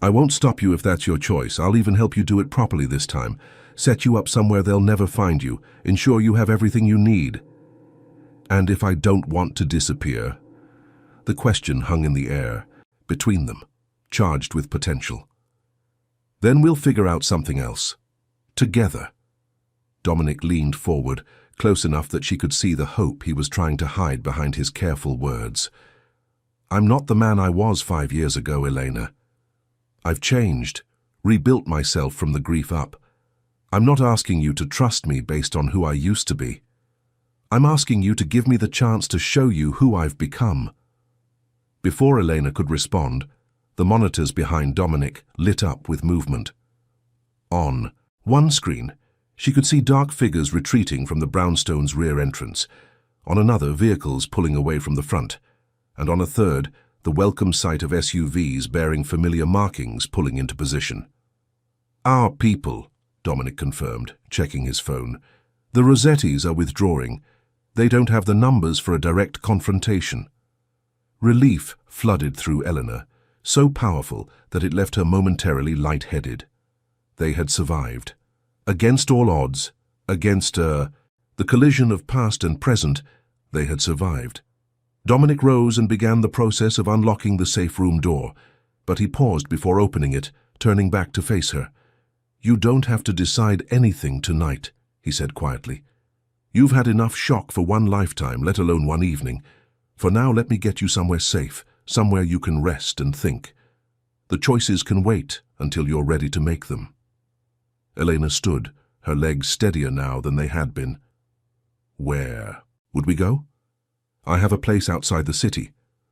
I won't stop you if that's your choice. I'll even help you do it properly this time. Set you up somewhere they'll never find you. Ensure you have everything you need." And if I don't want to disappear? The question hung in the air, between them, charged with potential. "Then we'll figure out something else. Together." Dominic leaned forward, close enough that she could see the hope he was trying to hide behind his careful words. "I'm not the man I was 5 years ago, Elena. I've changed, rebuilt myself from the grief up. I'm not asking you to trust me based on who I used to be. I'm asking you to give me the chance to show you who I've become." Before Elena could respond, the monitors behind Dominic lit up with movement. On one screen, she could see dark figures retreating from the brownstone's rear entrance. On another, vehicles pulling away from the front. And on a third, the welcome sight of SUVs bearing familiar markings pulling into position. "Our people," Dominic confirmed, checking his phone. "The Rossettis are withdrawing. They don't have the numbers for a direct confrontation." Relief flooded through Eleanor, so powerful that it left her momentarily light-headed. They had survived. Against all odds, against the collision of past and present, they had survived. Dominic rose and began the process of unlocking the safe room door, but he paused before opening it, turning back to face her. "You don't have to decide anything tonight," he said quietly. "You've had enough shock for one lifetime, let alone one evening. For now, let me get you somewhere safe, somewhere you can rest and think. The choices can wait until you're ready to make them." Elena stood, her legs steadier now than they had been. "Where would we go?" "I have a place outside the city.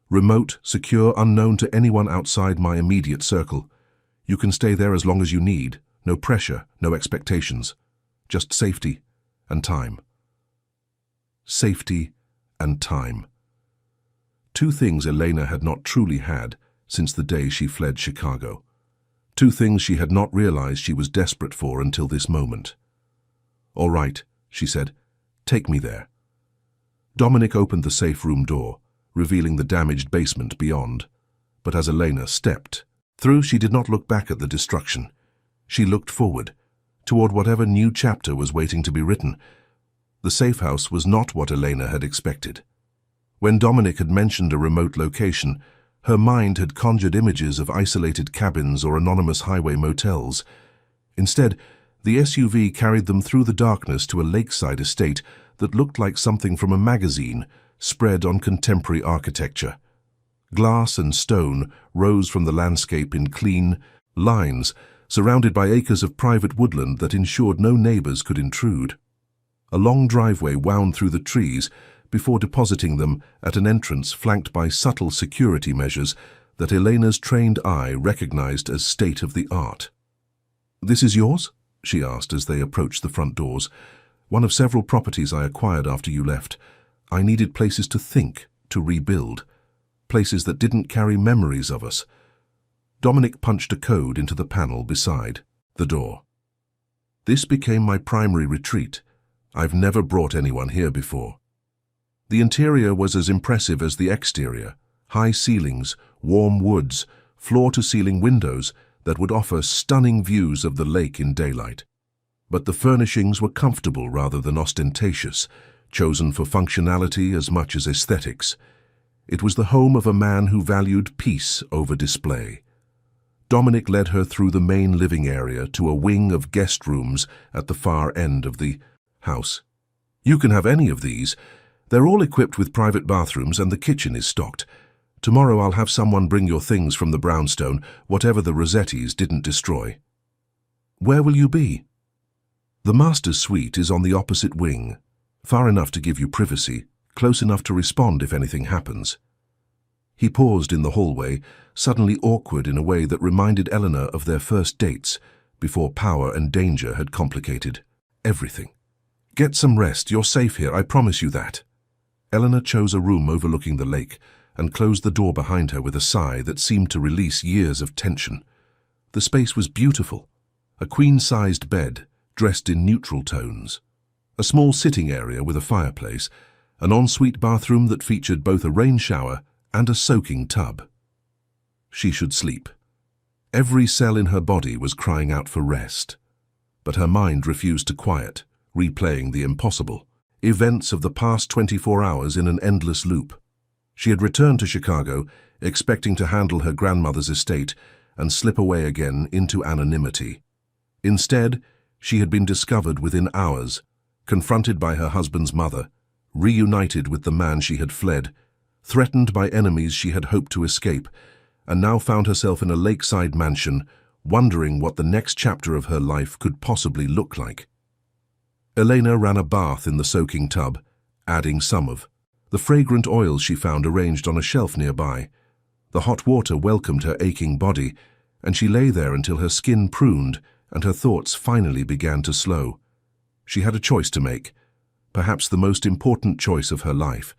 Remote, secure, unknown to anyone outside my immediate circle. You can stay there as long as you need. No pressure, no expectations. Just safety and time." Safety and time. Two things Elena had not truly had since the day she fled Chicago. Two things she had not realized she was desperate for until this moment. "All right," she said. "Take me there." Dominic opened the safe room door, revealing the damaged basement beyond. But as Elena stepped through, she did not look back at the destruction. She looked forward, toward whatever new chapter was waiting to be written. The safe house was not what Elena had expected. When Dominic had mentioned a remote location, her mind had conjured images of isolated cabins or anonymous highway motels. Instead, the SUV carried them through the darkness to a lakeside estate that looked like something from a magazine, spread on contemporary architecture. Glass and stone rose from the landscape in clean lines, surrounded by acres of private woodland that ensured no neighbors could intrude. A long driveway wound through the trees before depositing them at an entrance flanked by subtle security measures that Elena's trained eye recognized as state-of-the-art. "This is yours?" she asked as they approached the front doors. "One of several properties I acquired after you left. I needed places to think, to rebuild. Places that didn't carry memories of us." Dominic punched a code into the panel beside the door. "This became my primary retreat. I've never brought anyone here before." The interior was as impressive as the exterior. High ceilings, warm woods, floor-to-ceiling windows that would offer stunning views of the lake in daylight. But the furnishings were comfortable rather than ostentatious, chosen for functionality as much as aesthetics. It was the home of a man who valued peace over display. Dominic led her through the main living area to a wing of guest rooms at the far end of the house. "You can have any of these. They're all equipped with private bathrooms and the kitchen is stocked. Tomorrow I'll have someone bring your things from the brownstone, whatever the Rossettis didn't destroy." "Where will you be?" "The master's suite is on the opposite wing, far enough to give you privacy, close enough to respond if anything happens." He paused in the hallway, suddenly awkward in a way that reminded Eleanor of their first dates, before power and danger had complicated everything. Get some rest, you're safe here, I promise you that. Eleanor chose a room overlooking the lake and closed the door behind her with a sigh that seemed to release years of tension. The space was beautiful. A queen-sized bed, dressed in neutral tones. A small sitting area with a fireplace. An ensuite bathroom that featured both a rain shower and a soaking tub. She should sleep. Every cell in her body was crying out for rest. But her mind refused to quiet, replaying the impossible. Events of the past 24 hours in an endless loop. She had returned to Chicago, expecting to handle her grandmother's estate and slip away again into anonymity. Instead, she had been discovered within hours, confronted by her husband's mother, reunited with the man she had fled, threatened by enemies she had hoped to escape, and now found herself in a lakeside mansion, wondering what the next chapter of her life could possibly look like. Elena ran a bath in the soaking tub, adding some of the fragrant oils she found arranged on a shelf nearby. The hot water welcomed her aching body, and she lay there until her skin pruned and her thoughts finally began to slow. She had a choice to make, perhaps the most important choice of her life.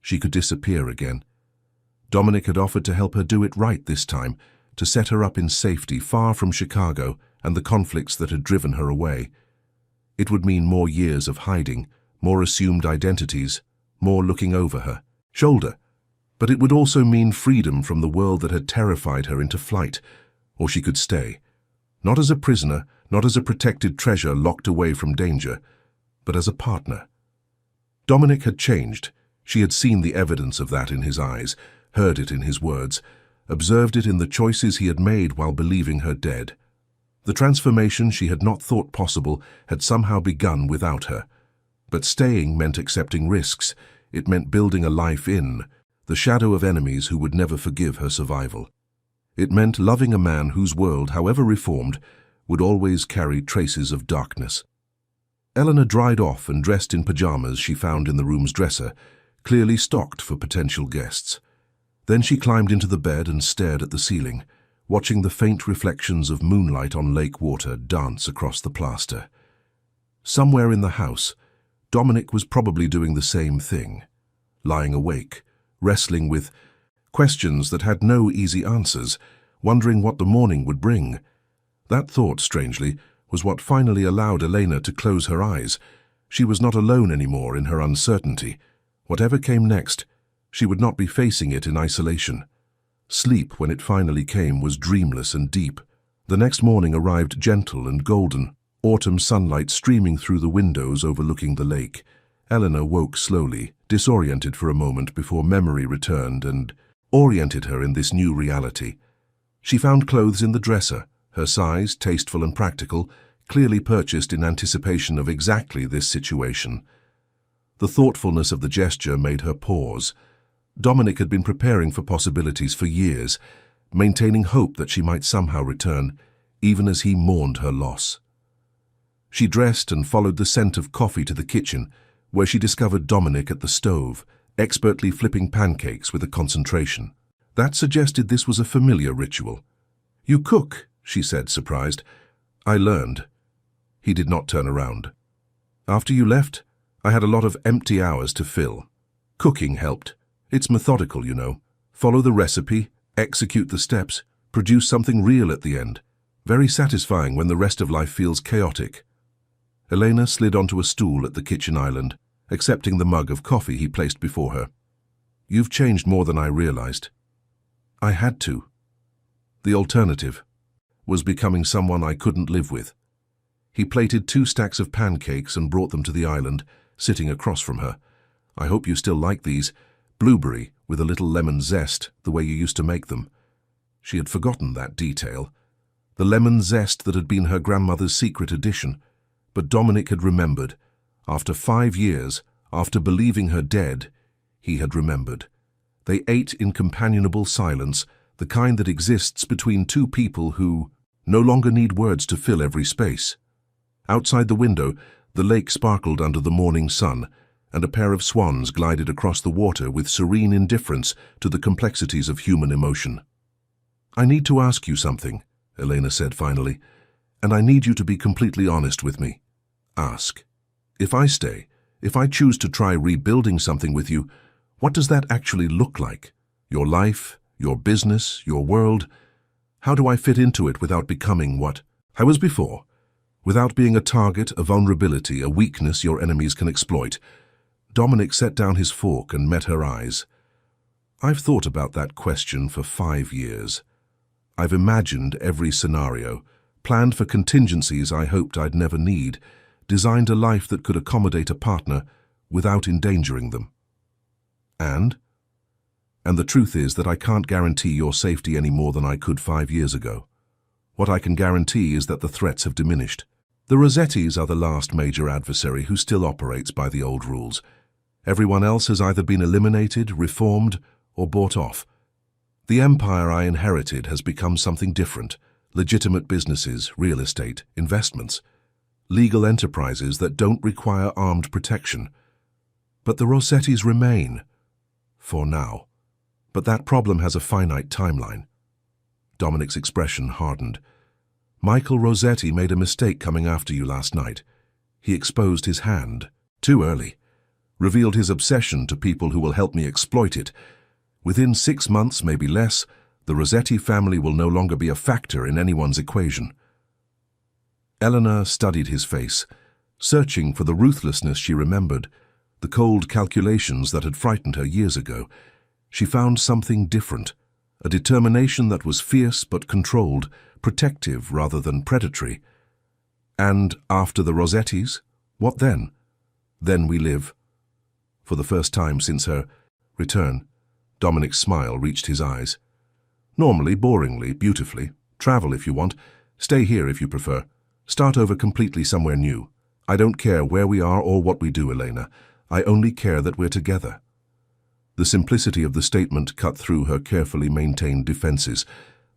She could disappear again. Dominic had offered to help her do it right this time, to set her up in safety far from Chicago and the conflicts that had driven her away. It would mean more years of hiding, more assumed identities, more looking over her shoulder. But it would also mean freedom from the world that had terrified her into flight, or she could stay. Not as a prisoner, not as a protected treasure locked away from danger, but as a partner. Dominic had changed. She had seen the evidence of that in his eyes, heard it in his words, observed it in the choices he had made while believing her dead. The transformation she had not thought possible had somehow begun without her. But staying meant accepting risks. It meant building a life in the shadow of enemies who would never forgive her survival. It meant loving a man whose world, however reformed, would always carry traces of darkness. Eleanor dried off and dressed in pajamas she found in the room's dresser, clearly stocked for potential guests. Then she climbed into the bed and stared at the ceiling, watching the faint reflections of moonlight on lake water dance across the plaster. Somewhere in the house, Dominic was probably doing the same thing, lying awake, wrestling with questions that had no easy answers, wondering what the morning would bring. That thought, strangely, was what finally allowed Elena to close her eyes. She was not alone anymore in her uncertainty. Whatever came next, she would not be facing it in isolation. Sleep, when it finally came, was dreamless and deep. The next morning arrived gentle and golden, autumn sunlight streaming through the windows overlooking the lake. Eleanor woke slowly, disoriented for a moment before memory returned and oriented her in this new reality. She found clothes in the dresser, her size, tasteful and practical, clearly purchased in anticipation of exactly this situation. The thoughtfulness of the gesture made her pause. Dominic had been preparing for possibilities for years, maintaining hope that she might somehow return, even as he mourned her loss. She dressed and followed the scent of coffee to the kitchen, where she discovered Dominic at the stove, expertly flipping pancakes with a concentration. That suggested this was a familiar ritual. "You cook," she said, surprised. "I learned." He did not turn around. "After you left, I had a lot of empty hours to fill. Cooking helped. It's methodical, you know. Follow the recipe, execute the steps, produce something real at the end. Very satisfying when the rest of life feels chaotic." Elena slid onto a stool at the kitchen island, accepting the mug of coffee he placed before her. "You've changed more than I realized." "I had to. The alternative was becoming someone I couldn't live with." He plated 2 stacks of pancakes and brought them to the island, sitting across from her. "I hope you still like these. Blueberry with a little lemon zest, the way you used to make them." She had forgotten that detail. The lemon zest that had been her grandmother's secret addition. But Dominic had remembered. After 5 years, after believing her dead, he had remembered. They ate in companionable silence, the kind that exists between two people who no longer need words to fill every space. Outside the window, the lake sparkled under the morning sun, and a pair of swans glided across the water with serene indifference to the complexities of human emotion. "I need to ask you something," Elena said finally, "and I need you to be completely honest with me." "Ask." If I stay, if I choose to try rebuilding something with you, what does that actually look like? Your life, your business, your world? How do I fit into it without becoming what I was before? Without being a target, a vulnerability, a weakness your enemies can exploit? Dominic set down his fork and met her eyes. I've thought about that question for 5 years. I've imagined every scenario, planned for contingencies I hoped I'd never need, designed a life that could accommodate a partner without endangering them. And the truth is that I can't guarantee your safety any more than I could 5 years ago. What I can guarantee is that the threats have diminished. The Rossettis are the last major adversary who still operates by the old rules. Everyone else has either been eliminated, reformed, or bought off. The empire I inherited has become something different: legitimate businesses, real estate, investments, legal enterprises that don't require armed protection. But the Rossettis remain, for now. But that problem has a finite timeline. Dominic's expression hardened. Michael Rossetti made a mistake coming after you last night. He exposed his hand too early, revealed his obsession to people who will help me exploit it. Within 6 months, maybe less, the Rossetti family will no longer be a factor in anyone's equation. Eleanor studied his face, searching for the ruthlessness she remembered, the cold calculations that had frightened her years ago. She found something different, a determination that was fierce but controlled, protective rather than predatory. And after the Rossettis, what then? Then we live. For the first time since her return, Dominic's smile reached his eyes. Normally, boringly, beautifully. Travel if you want. Stay here if you prefer. Start over completely somewhere new. I don't care where we are or what we do, Elena. I only care that we're together. The simplicity of the statement cut through her carefully maintained defenses.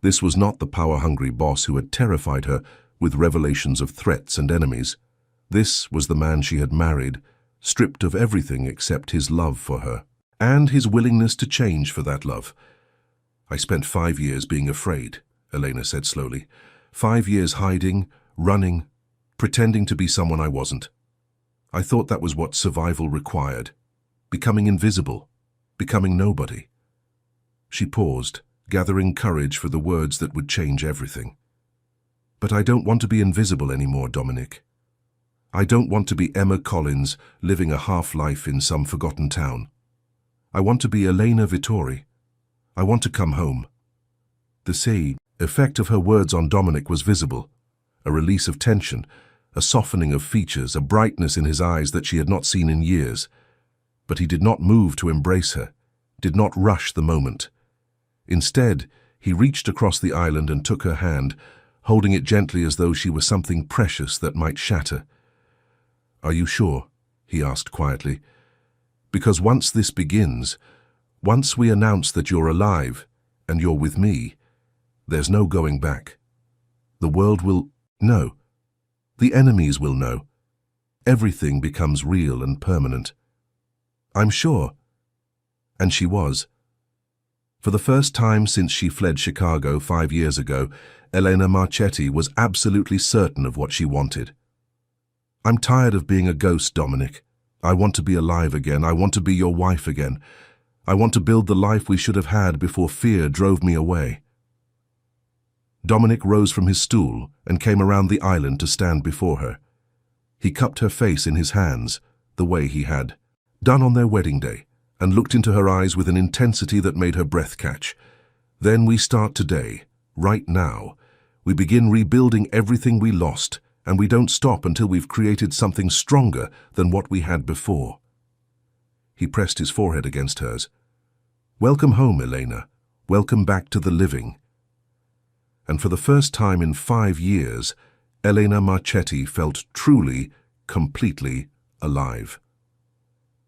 This was not the power-hungry boss who had terrified her with revelations of threats and enemies. This was the man she had married, stripped of everything except his love for her, and his willingness to change for that love. I spent 5 years being afraid, Elena said slowly. 5 years hiding, running, pretending to be someone I wasn't. I thought that was what survival required. Becoming invisible, becoming nobody. She paused, gathering courage for the words that would change everything. But I don't want to be invisible anymore, Dominic. I don't want to be Emma Collins living a half-life in some forgotten town. I want to be Elena Vittori. I want to come home. The effect of her words on Dominic was visible. A release of tension, a softening of features, a brightness in his eyes that she had not seen in years. But he did not move to embrace her, did not rush the moment. Instead, he reached across the island and took her hand, holding it gently as though she were something precious that might shatter. "Are you sure?" he asked quietly. "Because once this begins, once we announce that you're alive and you're with me, there's no going back. The world will know. The enemies will know. Everything becomes real and permanent." "I'm sure." And she was. For the first time since she fled Chicago 5 years ago, Elena Marchetti was absolutely certain of what she wanted. "I'm tired of being a ghost, Dominic. I want to be alive again. I want to be your wife again. I want to build the life we should have had before fear drove me away." Dominic rose from his stool and came around the island to stand before her. He cupped her face in his hands, the way he had done on their wedding day, and looked into her eyes with an intensity that made her breath catch. "Then we start today, right now. We begin rebuilding everything we lost, and we don't stop until we've created something stronger than what we had before." He pressed his forehead against hers. "Welcome home, Elena. Welcome back to the living." And for the first time in 5 years, Elena Marchetti felt truly, completely alive.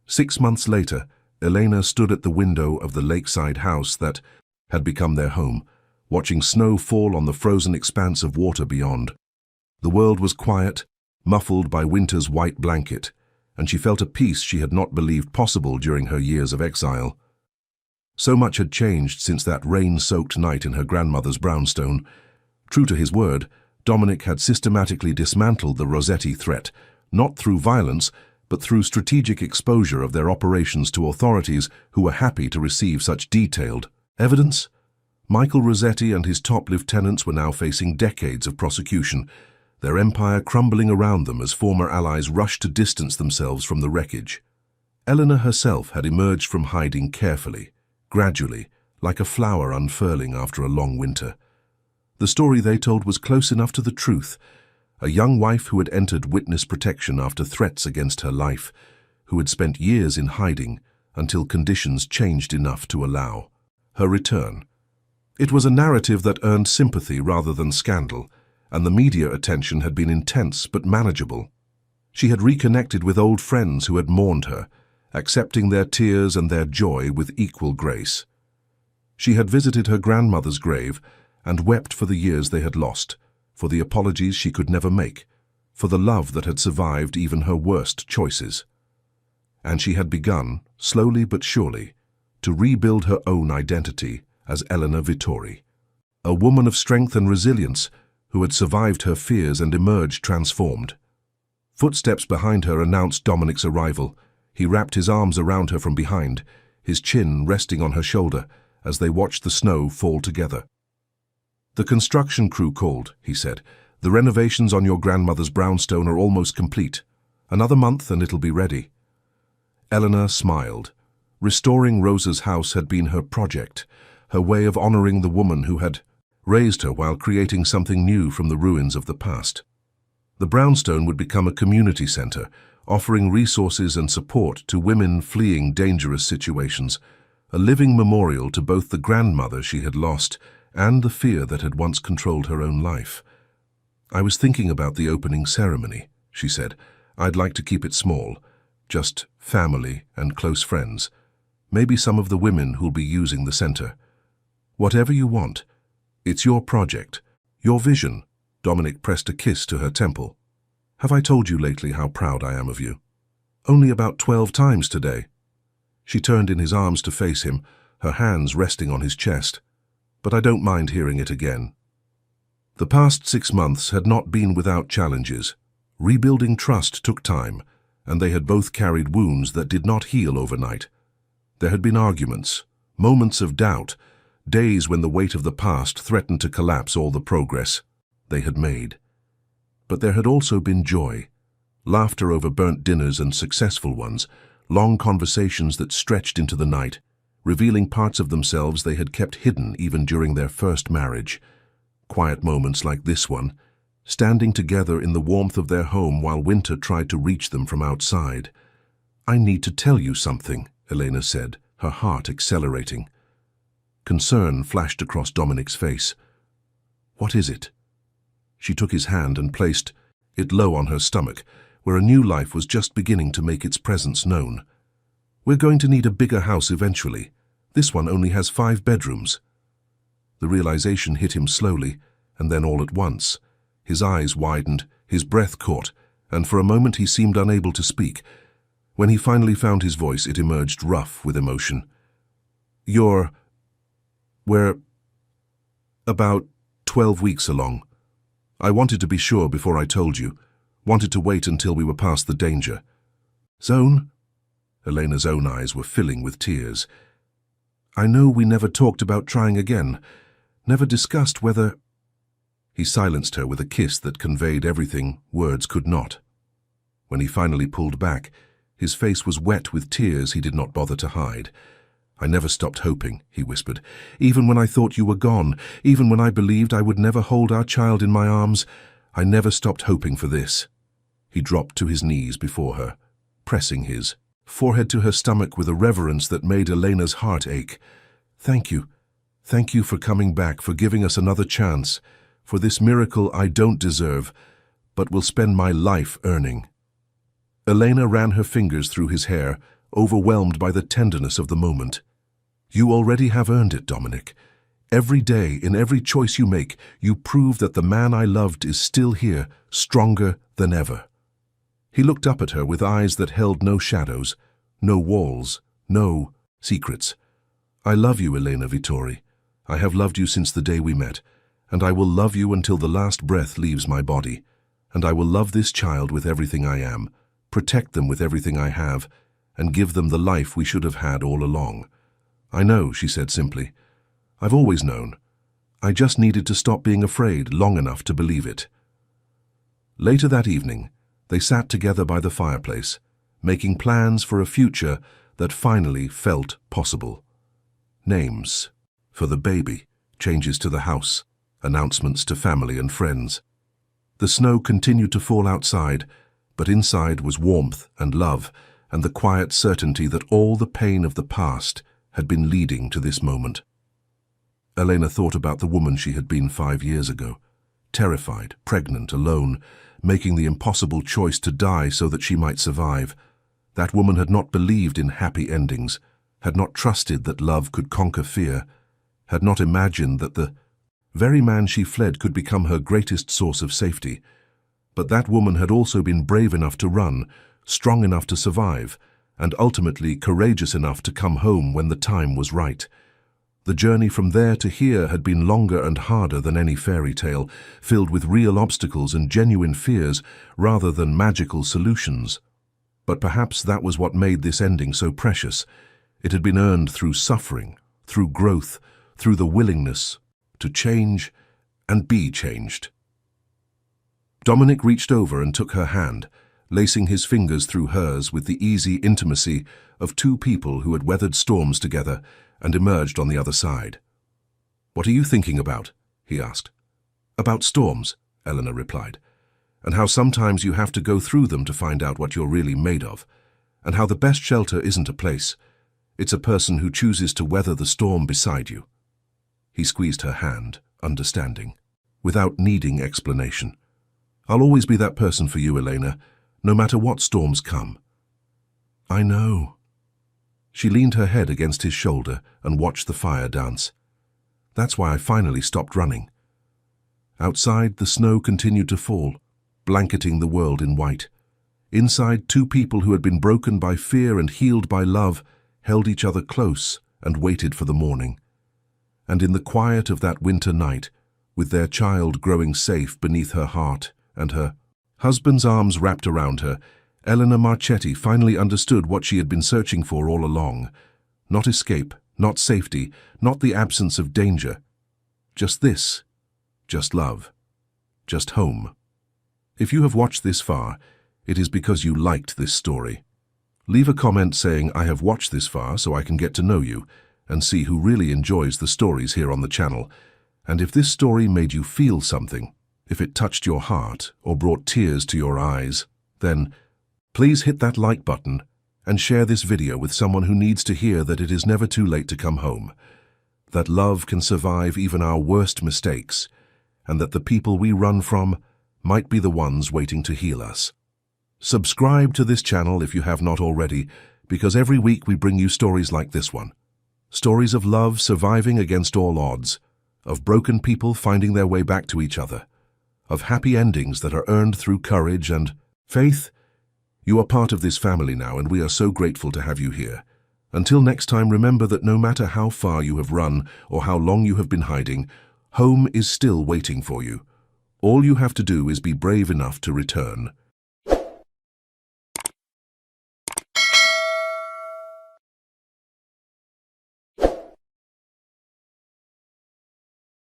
6 months later, Elena stood at the window of the lakeside house that had become their home, watching snow fall on the frozen expanse of water beyond. The world was quiet, muffled by winter's white blanket, and she felt a peace she had not believed possible during her years of exile. So much had changed since that rain-soaked night in her grandmother's brownstone. True to his word, Dominic had systematically dismantled the Rossetti threat, not through violence, but through strategic exposure of their operations to authorities who were happy to receive such detailed evidence. Michael Rossetti and his top lieutenants were now facing decades of prosecution, their empire crumbling around them as former allies rushed to distance themselves from the wreckage. Eleanor herself had emerged from hiding carefully, gradually, like a flower unfurling after a long winter. The story they told was close enough to the truth. A young wife who had entered witness protection after threats against her life, who had spent years in hiding until conditions changed enough to allow her return. It was a narrative that earned sympathy rather than scandal, and the media attention had been intense but manageable. She had reconnected with old friends who had mourned her, accepting their tears and their joy with equal grace. She had visited her grandmother's grave and wept for the years they had lost, for the apologies she could never make, for the love that had survived even her worst choices. And she had begun, slowly but surely, to rebuild her own identity as Eleanor Vittori, a woman of strength and resilience who had survived her fears and emerged transformed. Footsteps behind her announced Dominic's arrival. He wrapped his arms around her from behind, his chin resting on her shoulder as they watched the snow fall together. "The construction crew called," he said. "The renovations on your grandmother's brownstone are almost complete. Another month and it'll be ready." Eleanor smiled. Restoring Rosa's house had been her project, her way of honoring the woman who had raised her while creating something new from the ruins of the past. The brownstone would become a community center, offering resources and support to women fleeing dangerous situations, a living memorial to both the grandmother she had lost and the fear that had once controlled her own life. "I was thinking about the opening ceremony," she said. "I'd like to keep it small, just family and close friends. Maybe some of the women who'll be using the center. Whatever you want. It's your project, your vision." Dominic pressed a kiss to her temple. "Have I told you lately how proud I am of you?" "Only about 12 times today." She turned in his arms to face him, her hands resting on his chest. "But I don't mind hearing it again." The past 6 months had not been without challenges. Rebuilding trust took time, and they had both carried wounds that did not heal overnight. There had been arguments, moments of doubt, days when the weight of the past threatened to collapse all the progress they had made. But there had also been joy, laughter over burnt dinners and successful ones, long conversations that stretched into the night, revealing parts of themselves they had kept hidden even during their first marriage. Quiet moments like this one, standing together in the warmth of their home while winter tried to reach them from outside. "I need to tell you something," Elena said, her heart accelerating. Concern flashed across Dominic's face. "What is it?" She took his hand and placed it low on her stomach, where a new life was just beginning to make its presence known. "We're going to need a bigger house eventually. This one only has 5 bedrooms." The realization hit him slowly, and then all at once. His eyes widened, his breath caught, and for a moment he seemed unable to speak. When he finally found his voice, it emerged rough with emotion. We're about 12 weeks along. I wanted to be sure before I told you. Wanted to wait until we were past the danger." "Zone?" Elena's own eyes were filling with tears. "I know we never talked about trying again. Never discussed whether—" He silenced her with a kiss that conveyed everything words could not. When he finally pulled back, his face was wet with tears he did not bother to hide. "I never stopped hoping," he whispered. "Even when I thought you were gone, even when I believed I would never hold our child in my arms, I never stopped hoping for this." He dropped to his knees before her, pressing his forehead to her stomach with a reverence that made Elena's heart ache. "Thank you. Thank you for coming back, for giving us another chance, for this miracle I don't deserve, but will spend my life earning." Elena ran her fingers through his hair, overwhelmed by the tenderness of the moment. "You already have earned it, Dominic. Every day, in every choice you make, you prove that the man I loved is still here, stronger than ever." He looked up at her with eyes that held no shadows, no walls, no secrets. "I love you, Elena Vittori. I have loved you since the day we met, and I will love you until the last breath leaves my body. and I will love this child with everything I am, protect them with everything I have, and give them the life we should have had all along. I know, she said simply. I've always known. I just needed to stop being afraid long enough to believe it. Later that evening, they sat together by the fireplace, making plans for a future that finally felt possible. Names for the baby, changes to the house, announcements to family and friends. The snow continued to fall outside, but inside was warmth and love and the quiet certainty that all the pain of the past had been leading to this moment. Elena thought about the woman she had been 5 years ago, terrified, pregnant, alone, making the impossible choice to die so that she might survive. That woman had not believed in happy endings, had not trusted that love could conquer fear, had not imagined that the very man she fled could become her greatest source of safety. But that woman had also been brave enough to run, strong enough to survive, and ultimately courageous enough to come home when the time was right. The journey from there to here had been longer and harder than any fairy tale, filled with real obstacles and genuine fears rather than magical solutions. But perhaps that was what made this ending so precious. It had been earned through suffering, through growth, through the willingness to change and be changed. Dominic reached over and took her hand, lacing his fingers through hers with the easy intimacy of two people who had weathered storms together and emerged on the other side. "What are you thinking about?" he asked. "About storms," Eleanor replied, "and how sometimes you have to go through them to find out what you're really made of, and how the best shelter isn't a place. It's a person who chooses to weather the storm beside you." He squeezed her hand, understanding, without needing explanation. "I'll always be that person for you, Elena, no matter what storms come." "I know." She leaned her head against his shoulder and watched the fire dance. "That's why I finally stopped running." Outside, the snow continued to fall, blanketing the world in white. Inside, two people who had been broken by fear and healed by love held each other close and waited for the morning. And in the quiet of that winter night, with their child growing safe beneath her heart and her husband's arms wrapped around her, Eleanor Marchetti finally understood what she had been searching for all along. Not escape, not safety, not the absence of danger. Just this. Just love. Just home. If you have watched this far, it is because you liked this story. Leave a comment saying, "I have watched this far," so I can get to know you and see who really enjoys the stories here on the channel. And if this story made you feel something, if it touched your heart or brought tears to your eyes, then please hit that like button and share this video with someone who needs to hear that it is never too late to come home, that love can survive even our worst mistakes, and that the people we run from might be the ones waiting to heal us. Subscribe to this channel if you have not already, because every week we bring you stories like this one. Stories of love surviving against all odds, of broken people finding their way back to each other, of happy endings that are earned through courage and faith. You are part of this family now, and we are so grateful to have you here. Until next time, remember that no matter how far you have run or how long you have been hiding, home is still waiting for you. All you have to do is be brave enough to return.